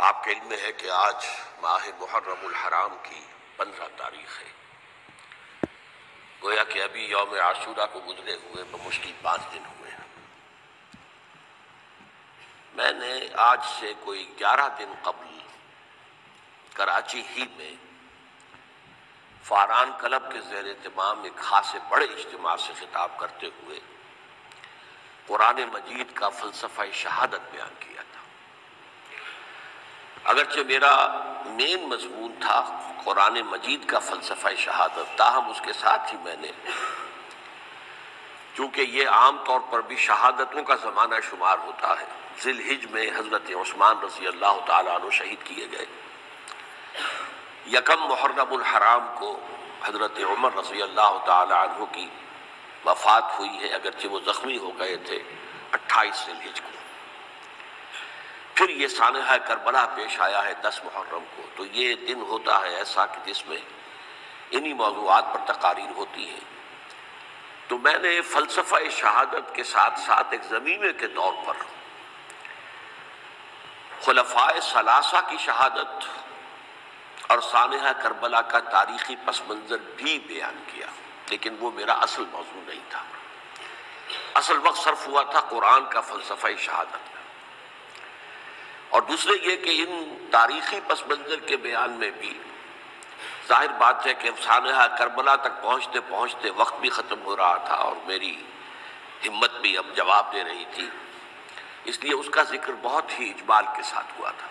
آپ کے علم میں ہے کہ آج ماہ محرم الحرام کی 15 تاریخ ہے۔ گویا کہ ابھی یوم عاشورہ کو گزرے ہوئے بمشکل 5 دن ہوئے ہیں۔ میں نے آج سے کوئی 11 دن قبل کراچی ہی میں فاران کلب کے زیر اہتمام ایک خاصے بڑے اجتماع سے خطاب کرتے ہوئے قرآن مجید کا فلسفہ شہادت بیان کیا تھا۔ اگرچہ میرا مین مضمون تھا قرآن مجید کا فلسفہ شہادت، تاہم اس کے ساتھ ہی میں نے، چونکہ یہ عام طور پر بھی شہادتوں کا زمانہ شمار ہوتا ہے، ذی الحجہ میں حضرت عثمان رضی اللہ تعالیٰ عنہ شہید کیے گئے، یکم محرم الحرام کو حضرت عمر رضی اللہ تعالیٰ عنہ کی وفات ہوئی ہے، اگرچہ وہ زخمی ہو گئے تھے 28 ذی الحجہ کو۔ پھر یہ سانحہ کربلا پیش آیا ہے 10 محرم کو، تو یہ دن ہوتا ہے ایسا کہ جس میں انہی موضوعات پر تقاریر ہوتی ہیں۔ تو میں نے فلسفہ شہادت کے ساتھ ساتھ ایک ضمیمے کے طور پر خلفائے ثلاثہ کی شہادت اور سانحہ کربلا کا تاریخی پس منظر بھی بیان کیا، لیکن وہ میرا اصل موضوع نہیں تھا۔ اصل وقت صرف ہوا تھا قرآن کا فلسفہ شہادت میں، اور دوسرے یہ کہ ان تاریخی پس منظر کے بیان میں بھی ظاہر بات ہے کہ سانحہ کربلا تک پہنچتے پہنچتے وقت بھی ختم ہو رہا تھا اور میری ہمت بھی اب جواب دے رہی تھی، اس لیے اس کا ذکر بہت ہی اجمال کے ساتھ ہوا تھا۔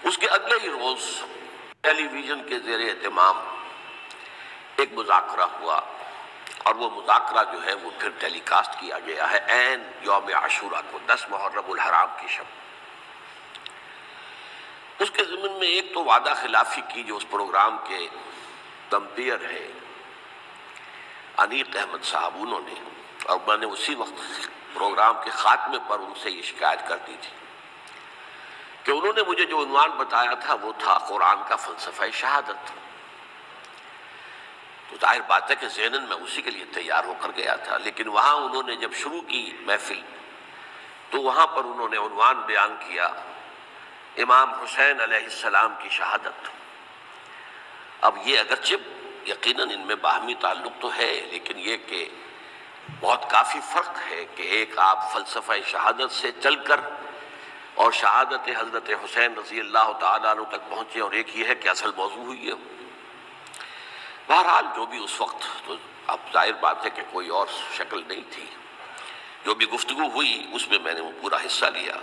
اس کے اگلے ہی روز ٹیلی ویژن کے زیر اہتمام ایک مذاکرہ ہوا، اور وہ مذاکرہ جو ہے وہ پھر ٹیلی کاسٹ کیا گیا ہے عین یوم عاشورہ کو، 10 محرم الحرام کی شب۔ اس کے ضمن میں ایک تو وعدہ خلافی کی جو اس پروگرام کے کمپیئر ہے انیق احمد صاحب، انہوں نے، اور میں نے اسی وقت پروگرام کے خاتمے پر ان سے یہ شکایت کر دی تھی کہ انہوں نے مجھے جو عنوان بتایا تھا وہ تھا قرآن کا فلسفہ شہادت۔ تو ظاہر بات ہے کہ ذہناً میں اسی کے لیے تیار ہو کر گیا تھا، لیکن وہاں انہوں نے جب شروع کی محفل تو وہاں پر انہوں نے عنوان بیان کیا امام حسین علیہ السلام کی شہادت۔ اب یہ اگرچہ یقیناً ان میں باہمی تعلق تو ہے، لیکن یہ کہ بہت کافی فرق ہے کہ ایک آپ فلسفہ شہادت سے چل کر اور شہادت حضرت حسین رضی اللہ تعالیٰ عنہ تک پہنچے، اور ایک یہ ہے کہ اصل موضوع ہوئی ہے۔ بہرحال جو بھی اس وقت، تو اب ظاہر بات ہے کہ کوئی اور شکل نہیں تھی، جو بھی گفتگو ہوئی اس میں میں نے وہ پورا حصہ لیا،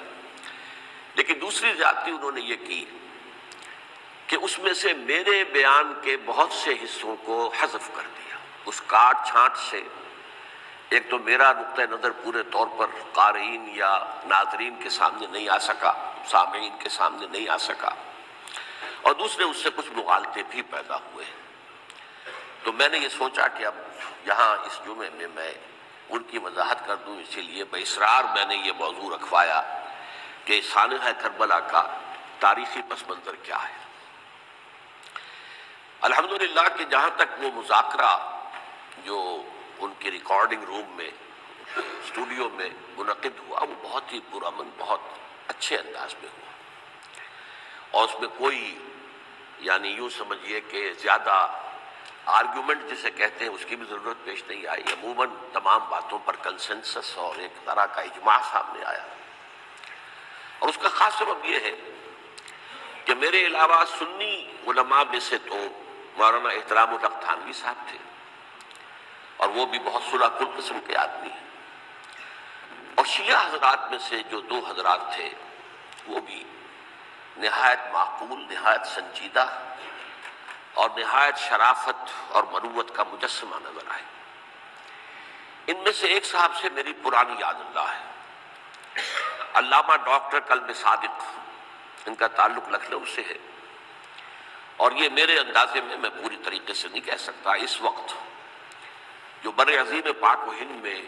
لیکن دوسری زیادتی انہوں نے یہ کی کہ اس میں سے میرے بیان کے بہت سے حصوں کو حذف کر دیا۔ اس کاٹ چھانٹ سے ایک تو میرا نقطہ نظر پورے طور پر قارئین یا ناظرین کے سامنے نہیں آ سکا، سامعین کے سامنے نہیں آ سکا، اور دوسرے اس سے کچھ مغالطے بھی پیدا ہوئے۔ تو میں نے یہ سوچا کہ اب یہاں اس جمعے میں میں ان کی وضاحت کر دوں، اسی لیے باصرار میں نے یہ موضوع رکھوایا کہ سانحہ کربلا کا تاریخی پس منظر کیا ہے۔ الحمدللہ کہ جہاں تک وہ مذاکرہ جو ان کے ریکارڈنگ روم میں اسٹوڈیو میں منعقد ہوا، وہ بہت ہی پرامن، بہت اچھے انداز میں ہوا، اور اس میں کوئی یعنی یوں سمجھیے کہ زیادہ آرگیومنٹ جسے کہتے ہیں اس کی بھی ضرورت پیش نہیں آئی۔ عموماً تمام باتوں پر کنسنسس اور ایک طرح کا اجماع سامنے آیا، اور اس کا خاص سبب یہ ہے کہ میرے علاوہ سنی علماء میں سے تو مولانا احترام الحق تھانوی صاحب تھے، اور وہ بھی بہت صلح کل قسم کے آدمی ہیں، اور شیعہ حضرات میں سے جو 2 حضرات تھے وہ بھی نہایت معقول، نہایت سنجیدہ اور نہایت شرافت اور مروت کا مجسمہ نظر آئے۔ ان میں سے ایک صاحب سے میری پرانی یاد اللہ ہے، علامہ ڈاکٹر کلب صادق، ان کا تعلق لکھنؤ سے ہے، اور یہ میرے اندازے میں پوری طریقے سے نہیں کہہ سکتا، اس وقت جو بر عظیم پاک و ہند میں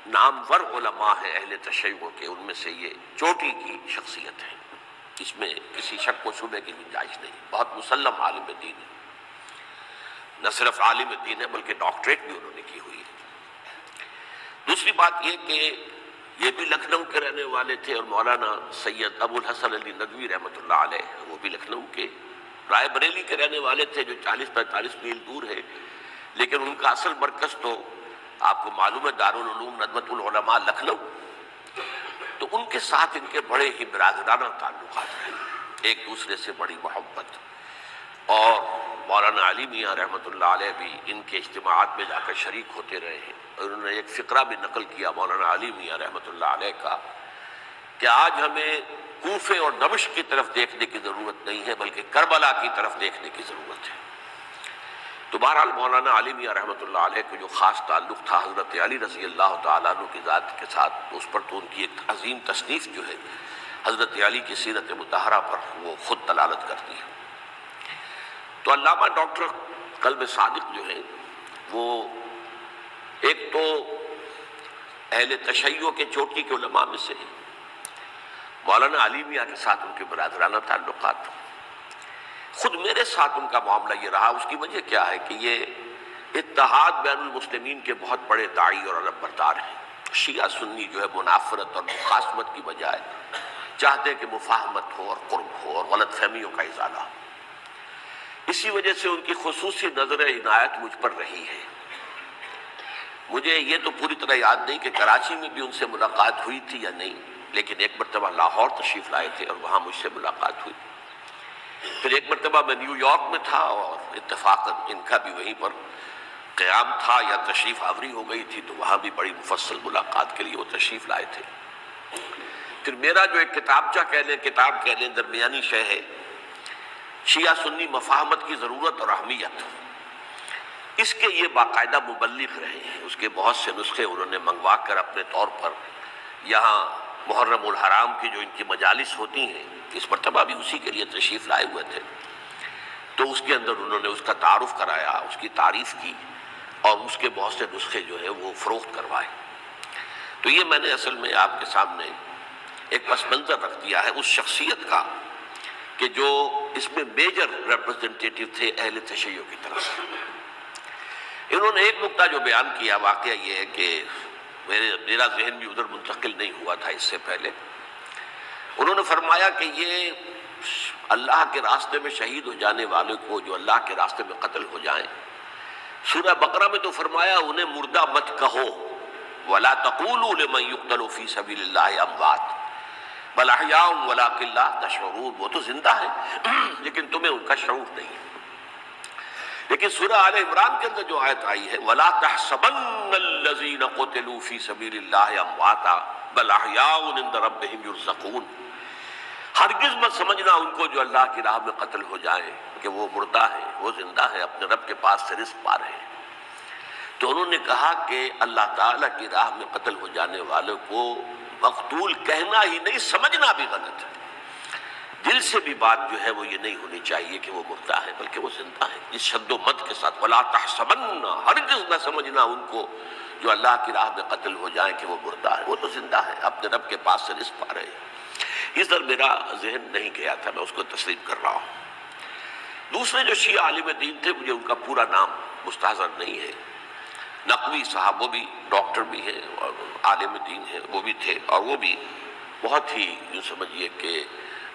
نامور علماء ہیں اہل تشیع کے، ان میں سے یہ چوٹی کی شخصیت ہے، اس میں کسی شک و شبہ کی گنجائش نہیں، بہت مسلم عالم دین ہے، نہ صرف عالم دین ہے بلکہ ڈاکٹریٹ بھی انہوں نے کی ہوئی ہے۔ دوسری بات یہ کہ یہ بھی لکھنؤ کے رہنے والے تھے، اور مولانا سید ابو الحسن علی ندوی رحمۃ اللہ علیہ وہ بھی لکھنؤ کے، رائے بریلی کے رہنے والے تھے جو 40-45 میل دور ہے، لیکن ان کا اصل مرکز تو آپ کو معلوم ہے دارالعلوم ندوۃ العلماء لکھنؤ۔ تو ان کے ساتھ ان کے بڑے ہی برادرانہ تعلقات رہے، ایک دوسرے سے بڑی محبت، اور مولانا علی میاں رحمۃ اللہ علیہ بھی ان کے اجتماعات میں جا کر شریک ہوتے رہے ہیں، اور انہوں نے ایک فقرہ بھی نقل کیا مولانا علی میاں رحمۃ اللہ علیہ کا کہ آج ہمیں کوفے اور دمشق کی طرف دیکھنے کی ضرورت نہیں ہے بلکہ کربلا کی طرف دیکھنے کی ضرورت ہے۔ تو بہرحال مولانا علی میاں رحمۃ اللہ علیہ کو جو خاص تعلق تھا حضرت علی رضی اللہ تعالیٰ عنہ کی ذات کے ساتھ، اس پر تو ان کی ایک عظیم تصنیف جو ہے حضرت علی کی سیرت مطہرہ پر وہ خود دلالت کرتی ہے۔ تو علامہ ڈاکٹر قلب صادق جو ہیں وہ ایک تو اہل تشیع کے چوٹی کے علماء میں سے ہیں، مولانا علی میاں کے ساتھ ان کے برادرانہ تعلقات، خود میرے ساتھ ان کا معاملہ یہ رہا۔ اس کی وجہ کیا ہے کہ یہ اتحاد بین المسلمین کے بہت بڑے داعی اور علم بردار ہیں۔ شیعہ سنی جو ہے منافرت اور مخاصمت کی بجائے چاہتے ہیں کہ مفاہمت ہو اور قرب ہو اور غلط فہمیوں کا ازالہ ہو۔ اسی وجہ سے ان کی خصوصی نظر عنایت مجھ پر رہی ہے۔ مجھے یہ تو پوری طرح یاد نہیں کہ کراچی میں بھی ان سے ملاقات ہوئی تھی یا نہیں، لیکن ایک مرتبہ لاہور تشریف لائے تھے اور وہاں مجھ سے ملاقات ہوئی۔ پھر ایک مرتبہ میں نیو یارک میں تھا اور اتفاقاً ان کا بھی وہیں پر قیام تھا یا تشریف آوری ہو گئی تھی، تو وہاں بھی بڑی مفصل ملاقات کے لیے وہ تشریف لائے تھے۔ پھر میرا جو ایک کتاب کہہ لیں درمیانی شے ہے، شیعہ سنی مفاہمت کی ضرورت اور اہمیت، اس کے یہ باقاعدہ مبلغ رہے ہیں۔ اس کے بہت سے نسخے انہوں نے منگوا کر اپنے طور پر یہاں محرم الحرام کی جو ان کی مجالس ہوتی ہیں، اس مرتبہ بھی اسی کے لیے تشریف لائے ہوئے تھے، تو اس کے اندر انہوں نے اس کا تعارف کرایا، اس کی تعریف کی، اور اس کے بہت سے نسخے جو ہیں وہ فروخت کروائے۔ تو یہ میں نے اصل میں آپ کے سامنے ایک پس منظر رکھ دیا ہے اس شخصیت کا کہ جو اس میں میجر ریپرزنٹیٹیو تھے اہل تشیع کی طرف سے۔ انہوں نے ایک نقطہ جو بیان کیا، واقعہ یہ ہے کہ میرا ذہن بھی ادھر منتقل نہیں ہوا تھا اس سے پہلے، انہوں نے فرمایا کہ یہ اللہ کے راستے میں شہید ہو جانے والے کو جو اللہ کے راستے میں قتل ہو جائیں، سورہ بقرہ میں تو فرمایا انہیں مردہ مت کہو، وَلَا تَقُولُوا لِمَنْ يُقْتَلُ فِي سَبِيلِ اللَّهِ أَمْوَاتٌ بَلْ أَحْيَاءٌ وَلَٰكِن لَا تَشْعُرُونَ، وہ تو زندہ ہیں لیکن تمہیں ان کا شعور نہیں۔ لیکن سورہ آل عمران کے اندر جو آیت آئی ہے وَلَا تَحْسَبَنَّ الَّذِينَ قُتِلُوا فِي سَبِيلِ اللَّهِ أَمْوَاتًا بَلْ أَحْيَاءٌ عِندَ رَبِّهِمْ يُرْزَقُونَ، ہرگز مت سمجھنا ان کو جو اللہ کی راہ میں قتل ہو جائیں کہ وہ مردہ ہیں، وہ زندہ ہیں، اپنے رب کے پاس سے رزق پا رہے ہیں۔ تو انہوں نے کہا کہ اللہ تعالیٰ کی راہ میں قتل ہو جانے والوں کو مقتول کہنا ہی نہیں، سمجھنا بھی غلط ہے۔ دل سے بھی بات جو ہے وہ یہ نہیں ہونی چاہیے کہ وہ مردہ ہے، بلکہ وہ زندہ ہے، اس شد و مت کے ساتھ وَلَا تَحْسَبَنَّ، ہرگز نہ سمجھنا ان کو جو اللہ کی راہ میں قتل ہو جائیں کہ وہ مردہ ہے، وہ تو زندہ ہے، اپنے رب کے پاس سے رزق پا رہے ہیں۔ اس در میرا ذہن نہیں گیا تھا، میں اس کو تسلیم کر رہا ہوں۔ دوسرے جو شیعہ عالم دین تھے، مجھے ان کا پورا نام مستحضر نہیں ہے، نقوی صاحب، وہ بھی ڈاکٹر بھی ہیں اور عالم دین ہیں، وہ بھی تھے، اور وہ بھی بہت ہی یوں سمجھیے کہ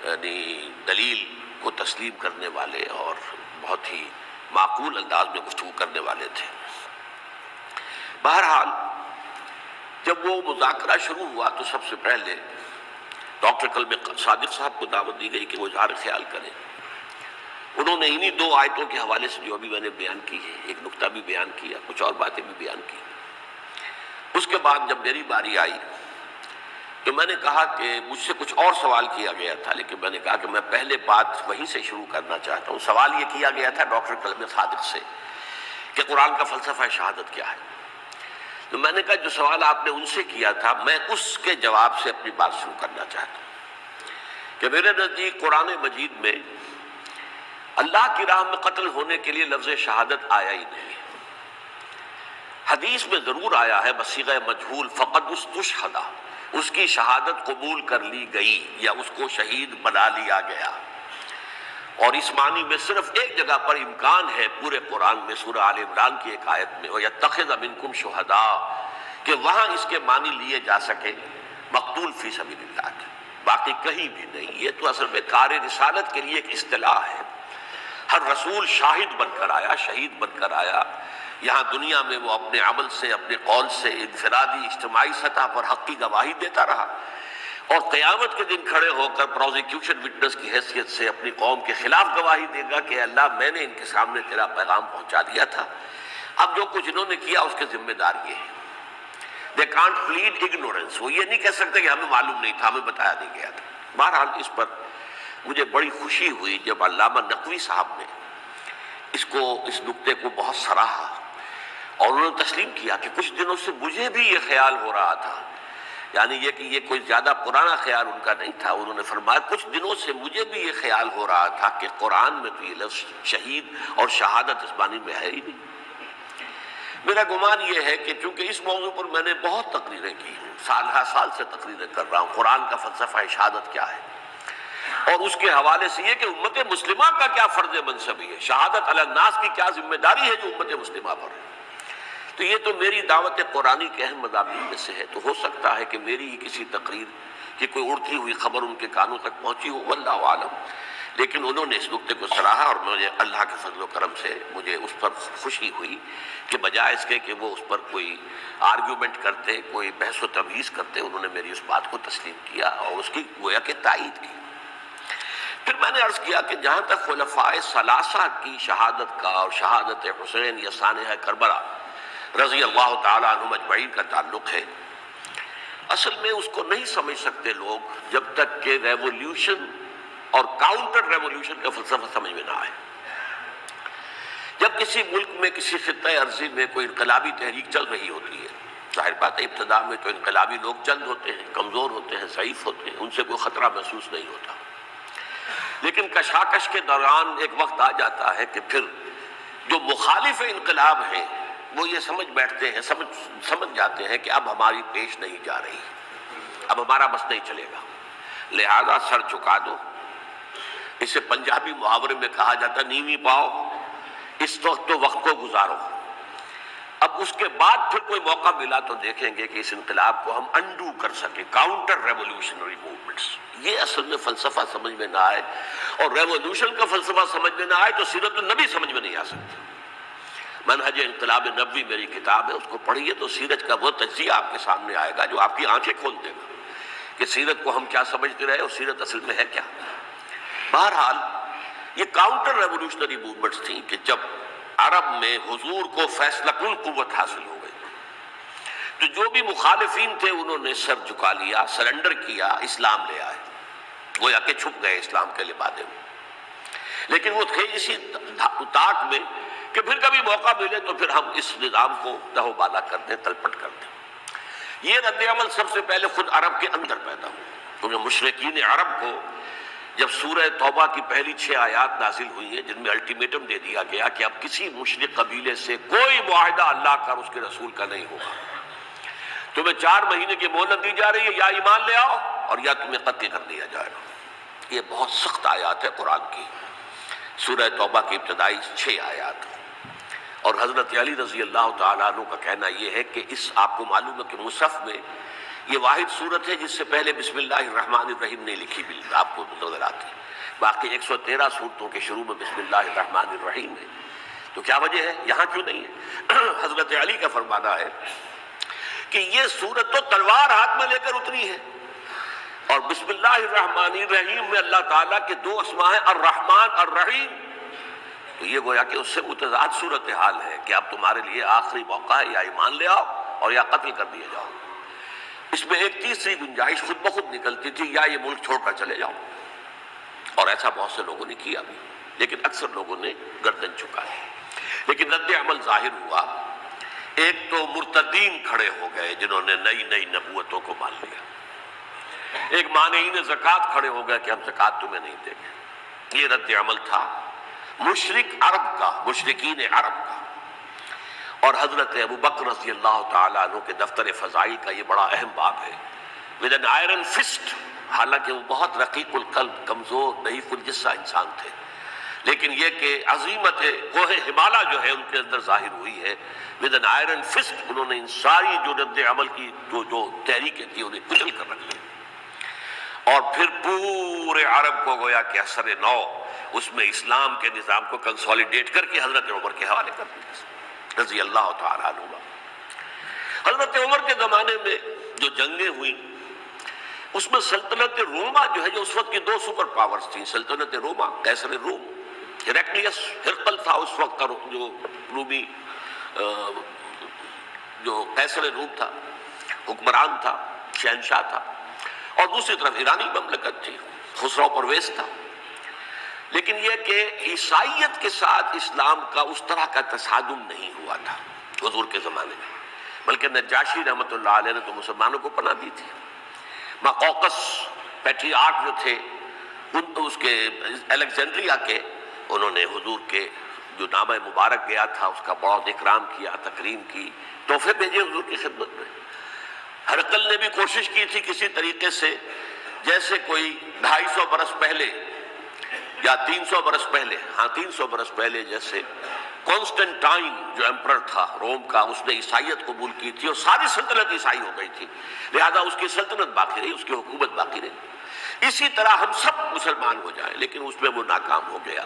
یعنی دلیل کو تسلیم کرنے والے اور بہت ہی معقول انداز میں گفتگو کرنے والے تھے۔ بہرحال جب وہ مذاکرہ شروع ہوا تو سب سے پہلے ڈاکٹر قلب صادق صاحب کو دعوت دی گئی کہ وہ اظہار خیال کریں۔ انہوں نے انہی دو آیتوں کے حوالے سے جو ابھی میں نے بیان کی ہے ایک نقطہ بھی بیان کیا، کچھ اور باتیں بھی بیان کی۔ اس کے بعد جب میری باری آئی تو میں نے کہا کہ مجھ سے کچھ اور سوال کیا گیا تھا، لیکن میں نے کہا کہ میں پہلے بات وہیں سے شروع کرنا چاہتا ہوں۔ سوال یہ کیا گیا تھا ڈاکٹر قلب صادق سے کہ قرآن کا فلسفہ شہادت کیا ہے۔ تو میں نے کہا جو سوال آپ نے ان سے کیا تھا میں اس کے جواب سے اپنی بات شروع کرنا چاہتا ہوں کہ میرے نزدیک قرآن مجید میں اللہ کی راہ میں قتل ہونے کے لیے لفظ شہادت آیا ہی نہیں۔ حدیث میں ضرور آیا ہے بصیغہ مجہول فقد استشہدا، اس کی شہادت قبول کر لی گئی یا اس کو شہید بنا لیا گیا، اور اس معنی میں صرف ایک جگہ پر امکان ہے پورے قرآن میں، سورہ آل عمران کی ایک آیت میں وَيَتَّخِذَ مِنْكُمْ شُهَدَاءَ، کہ وہاں اس کے معنی لیے جا سکے مقتول فی سبیل اللہ کی، باقی کہیں بھی نہیں۔ یہ تو اصل میں کار رسالت کے لیے ایک اصطلاح ہے۔ ہر رسول شاہد بن کر آیا، شہید بن کر آیا، یہاں دنیا میں وہ اپنے عمل سے، اپنے قول سے انفرادی اجتماعی سطح پر حق کی گواہی دیتا رہا، اور قیامت کے دن کھڑے ہو کر پروزیکیوشن وٹنس کی حیثیت سے اپنی قوم کے خلاف گواہی دے گا کہ اللہ میں نے ان کے سامنے تیرا پیغام پہنچا دیا تھا، اب جو کچھ انہوں نے کیا اس کے ذمہ دار یہ ہے۔ They can't plead ignorance، وہ یہ نہیں کہہ سکتے کہ ہمیں معلوم نہیں تھا، ہمیں بتایا نہیں گیا تھا۔ بہرحال اس پر مجھے بڑی خوشی ہوئی جب علامہ نقوی صاحب نے اس نکتے کو بہت سراہا، اور انہوں نے تسلیم کیا کہ کچھ دنوں سے مجھے بھی یہ خیال ہو رہا تھا، یعنی یہ کہ یہ کوئی زیادہ پرانا خیال ان کا نہیں تھا۔ انہوں نے فرمایا کچھ دنوں سے مجھے بھی یہ خیال ہو رہا تھا کہ قرآن میں تو یہ لفظ شہید اور شہادت اس معنی میں ہے ہی نہیں۔ میرا گمان یہ ہے کہ چونکہ اس موضوع پر میں نے بہت تقریریں کی ہیں، سال ہر سال سے تقریریں کر رہا ہوں، قرآن کا فلسفہ شہادت کیا ہے، اور اس کے حوالے سے یہ کہ امت مسلمہ کا کیا فرض منصبی ہے، شہادت علی الناس کی کیا ذمہ داری ہے جو امت مسلمہ پر ہے۔ تو یہ تو میری دعوت قرآنی کے اہم مضامین میں سے ہے، تو ہو سکتا ہے کہ میری ہی کسی تقریر کی کوئی اڑتی ہوئی خبر ان کے کانوں تک پہنچی ہو، واللہ عالم، لیکن انہوں نے اس نکتے کو سراہا، اور مجھے اللہ کے فضل و کرم سے مجھے اس پر خوشی ہوئی کہ بجائے اس کے کہ وہ اس پر کوئی آرگیومنٹ کرتے، کوئی بحث و تبحیث کرتے، انہوں نے میری اس بات کو تسلیم کیا اور اس کی گویا کہ تائید کی۔ پھر میں نے عرض کیا کہ جہاں تک خلفاء ثلاثہ کی شہادت کا اور شہادت حسین یا سانحہ کربلا رضی اللہ تعالیٰ عنہم اجمعین کا تعلق ہے، اصل میں اس کو نہیں سمجھ سکتے لوگ جب تک کہ ریولیوشن اور کاؤنٹر ریولیوشن کا فلسفہ سمجھ میں نہ آئے۔ جب کسی ملک میں کسی خطہ ارضی میں کوئی انقلابی تحریک چل رہی ہوتی ہے، ظاہر بات ہے ابتدا میں تو انقلابی لوگ چند ہوتے ہیں، کمزور ہوتے ہیں، ضعیف ہوتے ہیں، ان سے کوئی خطرہ محسوس نہیں ہوتا، لیکن کشاکش کے دوران ایک وقت آ جاتا ہے کہ پھر جو مخالف انقلاب ہیں وہ یہ سمجھ بیٹھتے ہیں، سمجھ جاتے ہیں کہ اب ہماری پیش نہیں جا رہی، اب ہمارا بس نہیں چلے گا، لہذا سر چکا دو۔ اسے پنجابی محاورے میں کہا جاتا نیوی پاؤ، اس وقت تو وقت کو گزارو، اب اس کے بعد پھر کوئی موقع ملا تو دیکھیں گے کہ اس انقلاب کو ہم انڈو کر سکیں، کاؤنٹر ریولیوشنری موومنٹس۔ یہ اصل میں فلسفہ سمجھ میں نہ آئے اور ریولیوشن کا فلسفہ سمجھ میں نہ آئے تو سیرت النبی سمجھ میں نہیں آ سکتی۔ منہج انقلاب نبوی میری کتاب ہے، اس کو پڑھیے تو سیرت کا وہ تجزیہ آپ کے سامنے آئے گا جو آپ کی آنکھیں کھول دے گا کہ سیرت کو ہم کیا سمجھتے رہے اور سیرت اصل میں ہے کیا۔ بہرحال یہ کاؤنٹر ریولیوشنری موومنٹس تھیں کہ جب عرب میں حضور کو فیصلہ کن قوت حاصل ہو گئی تو جو بھی مخالفین تھے انہوں نے سر جھکا لیا، سرنڈر کیا، اسلام لے آئے، گویا کہ چھپ گئے اسلام کے لبادے میں، لیکن وہ تھے اسی طاق میں کہ پھر کبھی موقع ملے تو پھر ہم اس نظام کو دہو بالا کر دیں، تلپٹ کر دیں۔ یہ رد عمل سب سے پہلے خود عرب کے اندر پیدا ہوا، کیونکہ مشرکین عرب کو جب سورہ توبہ کی پہلی 6 آیات نازل ہوئی ہیں جن میں الٹیمیٹم دے دیا گیا کہ اب کسی مشرک قبیلے سے کوئی معاہدہ اللہ کا اور اس کے رسول کا نہیں ہوگا، تمہیں 4 مہینے کی مہلت دی جا رہی ہے، یا ایمان لے آؤ اور یا تمہیں قتل کر دیا جائے گا۔ یہ بہت سخت آیات ہے قرآن کی، سورہ توبہ کی ابتدائی 6 آیات، اور حضرت علی رضی اللہ تعالیٰ عنہ کا کہنا یہ ہے کہ اس آپ کو معلوم ہے کہ مصحف میں یہ واحد صورت ہے جس سے پہلے بسم اللہ الرحمن الرحیم نہیں لکھی بھی آپ کو نظر آتی، باقی 113 صورتوں کے شروع میں بسم اللہ الرحمن الرحیم ہے، تو کیا وجہ ہے یہاں کیوں نہیں ہے؟ حضرت علی کا فرمانا ہے کہ یہ صورت تو تلوار ہاتھ میں لے کر اتری ہے، اور بسم اللہ الرحمن الرحیم میں اللہ تعالیٰ کے 2 اسماء ہیں، الرحمن الرحیم، تو یہ گویا کہ اس سے متضاد صورتحال ہے کہ اب تمہارے لیے آخری موقع ہے، یا ایمان لے آؤ اور یا قتل کر دیے جاؤ۔ اس میں ایک تیسری گنجائش خود بخود نکلتی تھی، یا یہ ملک چھوڑ کر چلے جاؤ، اور ایسا بہت سے لوگوں نے کیا بھی، لیکن اکثر لوگوں نے گردن چکائی۔ لیکن رد عمل ظاہر ہوا، ایک تو مرتدین کھڑے ہو گئے جنہوں نے نئی نبوتوں کو مان لیا، ایک مانعین زکوٰۃ کھڑے ہو گئے کہ ہم زکوٰۃ تمہیں نہیں دیں گے۔ یہ رد عمل تھا مشرک عرب کا، مشرکین عرب کا، اور حضرت ابو بکر رضی اللہ تعالیٰ عنہ کے دفتر فضائل کا یہ بڑا اہم باب ہے، with an iron fist، حالانکہ وہ بہت رقیق القلب، کمزور، ضعیف الجسہ انسان تھے، لیکن یہ کہ عظیمت کوہ ہمالا جو ہے ان کے اندر ظاہر ہوئی ہے. ود این آئرن فسٹ انہوں نے ان ساری جو رد عمل کی جو تحریکیں تھی انہیں کچل کر رکھ لیا. اور پھر پورے عرب کو گویا کہ اثر نو اس میں اسلام کے نظام کو کنسولیڈیٹ کر کے حضرت عمر کے حوالے کر دیا رضی اللہ تعالیٰ عنہ. حضرت عمر کے زمانے میں جو جنگیں ہوئیں اس میں سلطنت روما جو ہے، جو اس وقت کی دو سپر پاورز تھیں، سلطنت روما قیصر روم، ہیراکلیس ہرقل تھا اس وقت کا جو رومی جو قیصر روم تھا، حکمران تھا، شہنشاہ تھا، اور دوسری طرف ایرانی مملکت تھی، خسرو پرویز تھا. لیکن یہ کہ عیسائیت کے ساتھ اسلام کا اس طرح کا تصادم نہیں ہوا تھا حضور کے زمانے میں، بلکہ نجاشی رحمۃ اللہ علیہ نے تو مسلمانوں کو پناہ دی تھی. مقوقس پیٹریارک جو تھے اس کے الیگزینڈریا کے، انہوں نے حضور کے جو نامہ مبارک گیا تھا اس کا بہت اکرام کیا، تکریم کی، تحفے بھیجے حضور کی خدمت میں. ہرقل نے بھی کوشش کی تھی کسی طریقے سے، جیسے کوئی 250 برس پہلے یا 300 برس پہلے، 300 برس پہلے جیسے کانسٹنٹائن جو ایمپرر تھا روم کا، اس نے عیسائیت قبول کی تھی اور ساری سلطنت عیسائی ہو گئی تھی، لہذا اس کی سلطنت باقی رہی، اس کی حکومت باقی رہی. اسی طرح ہم سب مسلمان ہو جائیں، لیکن اس میں وہ ناکام ہو گیا.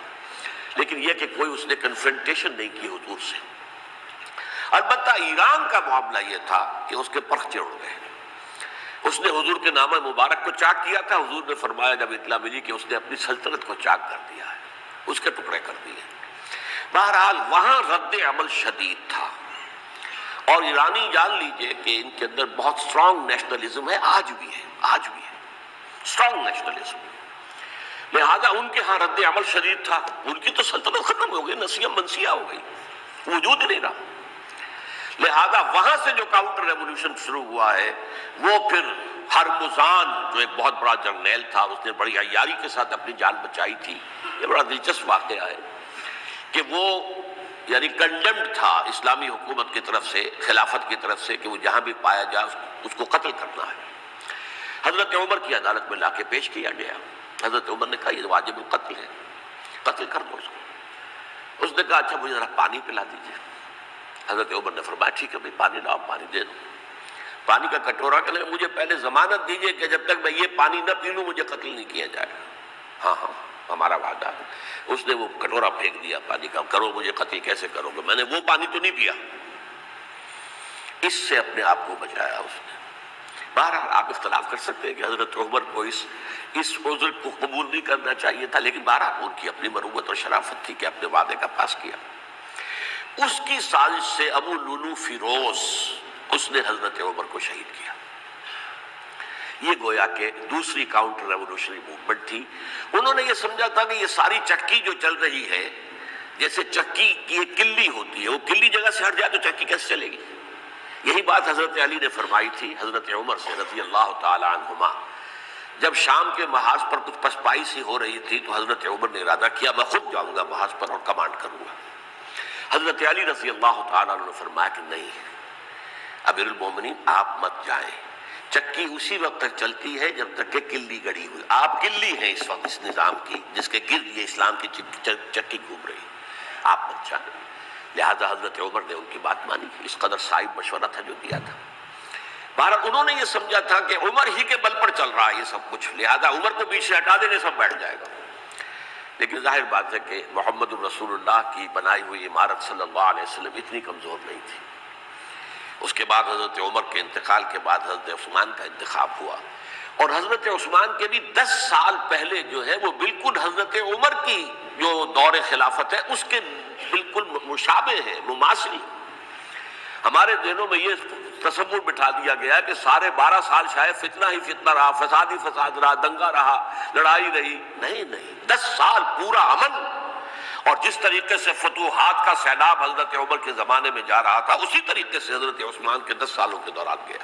لیکن یہ کہ کوئی اس نے کنفرنٹیشن نہیں کی حضور سے. البتہ ایران کا معاملہ یہ تھا کہ اس کے پرخچے اڑ گئے. اس نے حضور کے نامہ مبارک کو چاک کیا تھا. حضور نے فرمایا جب اطلاع ملی کہ اس نے اپنی سلطنت کو چاک کر دیا ہے، اس کے ٹکڑے کر دیے. بہرحال وہاں رد عمل شدید تھا، اور ایرانی جان لیجئے کہ ان کے اندر بہت سٹرونگ نیشنلزم ہے، آج بھی ہے سٹرونگ نیشنلزم. لہذا ان کے ہاں رد عمل شدید تھا. ان کی تو سلطنت ختم ہو گئی، نسیہ منسیہ ہو گئی، وجود ہی نہیں رہا. لہذا وہاں سے جو کاؤنٹر ریولوشن شروع ہوا ہے وہ پھر ہرمزان جو ایک بہت بڑا جرنیل تھا، اس نے بڑی عیاری کے ساتھ اپنی جان بچائی تھی. یہ بڑا دلچسپ واقعہ ہے کہ وہ یعنی کنڈمڈ تھا اسلامی حکومت کی طرف سے، خلافت کی طرف سے، کہ وہ جہاں بھی پایا جائے اس کو قتل کرنا ہے. حضرت عمر کی عدالت میں لا کے پیش کیا گیا. حضرت عمر نے کہا یہ واجب القتل ہے، قتل کر دو اس کو. اس نے کہا اچھا مجھے ذرا پانی پلا دیجیے. حضرت عمر نے فرمایا ٹھیک ہے بھائی پانی لاؤ، پانی دے دو. پانی کا کٹورا کہ مجھے پہلے ضمانت دیجیے کہ جب تک میں یہ پانی نہ پی لوں مجھے قتل نہیں کیا جائے گا. ہاں ہمارا وعدہ ہے. اس نے وہ کٹورا پھینک دیا پانی کا. کرو مجھے قتل کیسے کرو گے، میں نے وہ پانی تو نہیں پیا. اس سے اپنے آپ کو بچایا اس نے. بہرحال آپ اختلاف کر سکتے ہیں کہ حضرت عمر کو اس عذر کو قبول نہیں کرنا چاہیے تھا، لیکن بہرحال ان کی اپنی مروت اور شرافت تھی کہ اپنے وعدے کا پاس کیا. اس کی سازش سے ابو لولو فیروز اس نے حضرت عمر کو شہید کیا. یہ گویا کہ دوسری کاؤنٹر ریولوشنری موومنٹ تھی. انہوں نے یہ سمجھا تھا کہ یہ ساری چکی جو چل رہی ہے، جیسے چکی کی ایک کلی ہوتی ہے، وہ کلی جگہ سے ہٹ جائے تو چکی کیسے چلے گی. یہی بات حضرت علی نے فرمائی تھی حضرت عمر سے رضی اللہ تعالی عنہما. جب شام کے محاذ پر کچھ پسپائی سی ہو رہی تھی تو حضرت عمر نے ارادہ کیا میں خود جاؤں گا محاذ پر اور کمانڈ کروں گا. حضرت علی رضی اللہ تعالیٰ عنہ نے فرمایا کہ نہیں امیر المومنین آپ مت جائیں، چکی اسی وقت تک چلتی ہے جب تک کہ کلی گڑی ہوئی. آپ کلی ہیں اس وقت اس نظام کی جس کے گرد یہ اسلام کی چکی گھوم رہی، آپ مت جائیں. لہذا حضرت عمر نے ان کی بات مانی. اس قدر صائب مشورہ تھا جو دیا تھا. بہرحال انہوں نے یہ سمجھا تھا کہ عمر ہی کے بل پر چل رہا ہے یہ سب کچھ، لہذا عمر کو بیچ سے ہٹا دینے سب بیٹھ جائے گا. لیکن ظاہر بات ہے کہ محمد الرسول اللہ کی بنائی ہوئی عمارت صلی اللہ علیہ وسلم اتنی کمزور نہیں تھی. اس کے بعد حضرت عمر کے انتقال کے بعد حضرت عثمان کا انتخاب ہوا، اور حضرت عثمان کے بھی 10 سال پہلے جو ہے وہ بالکل حضرت عمر کی جو دور خلافت ہے اس کے بالکل مشابہ ہے، مماثل. ہمارے ذہنوں میں یہ تصور بٹھا دیا گیا کہ سارے 12 سال شاید فتنہ ہی فتنہ رہا، فساد ہی فساد رہا، دنگا رہا، لڑائی رہی. نہیں 10 سال پورا امن. اور جس طریقے سے فتوحات کا سیلاب حضرت عمر کے زمانے میں جا رہا تھا اسی طریقے سے حضرت عثمان کے 10 سالوں کے دوران گیا.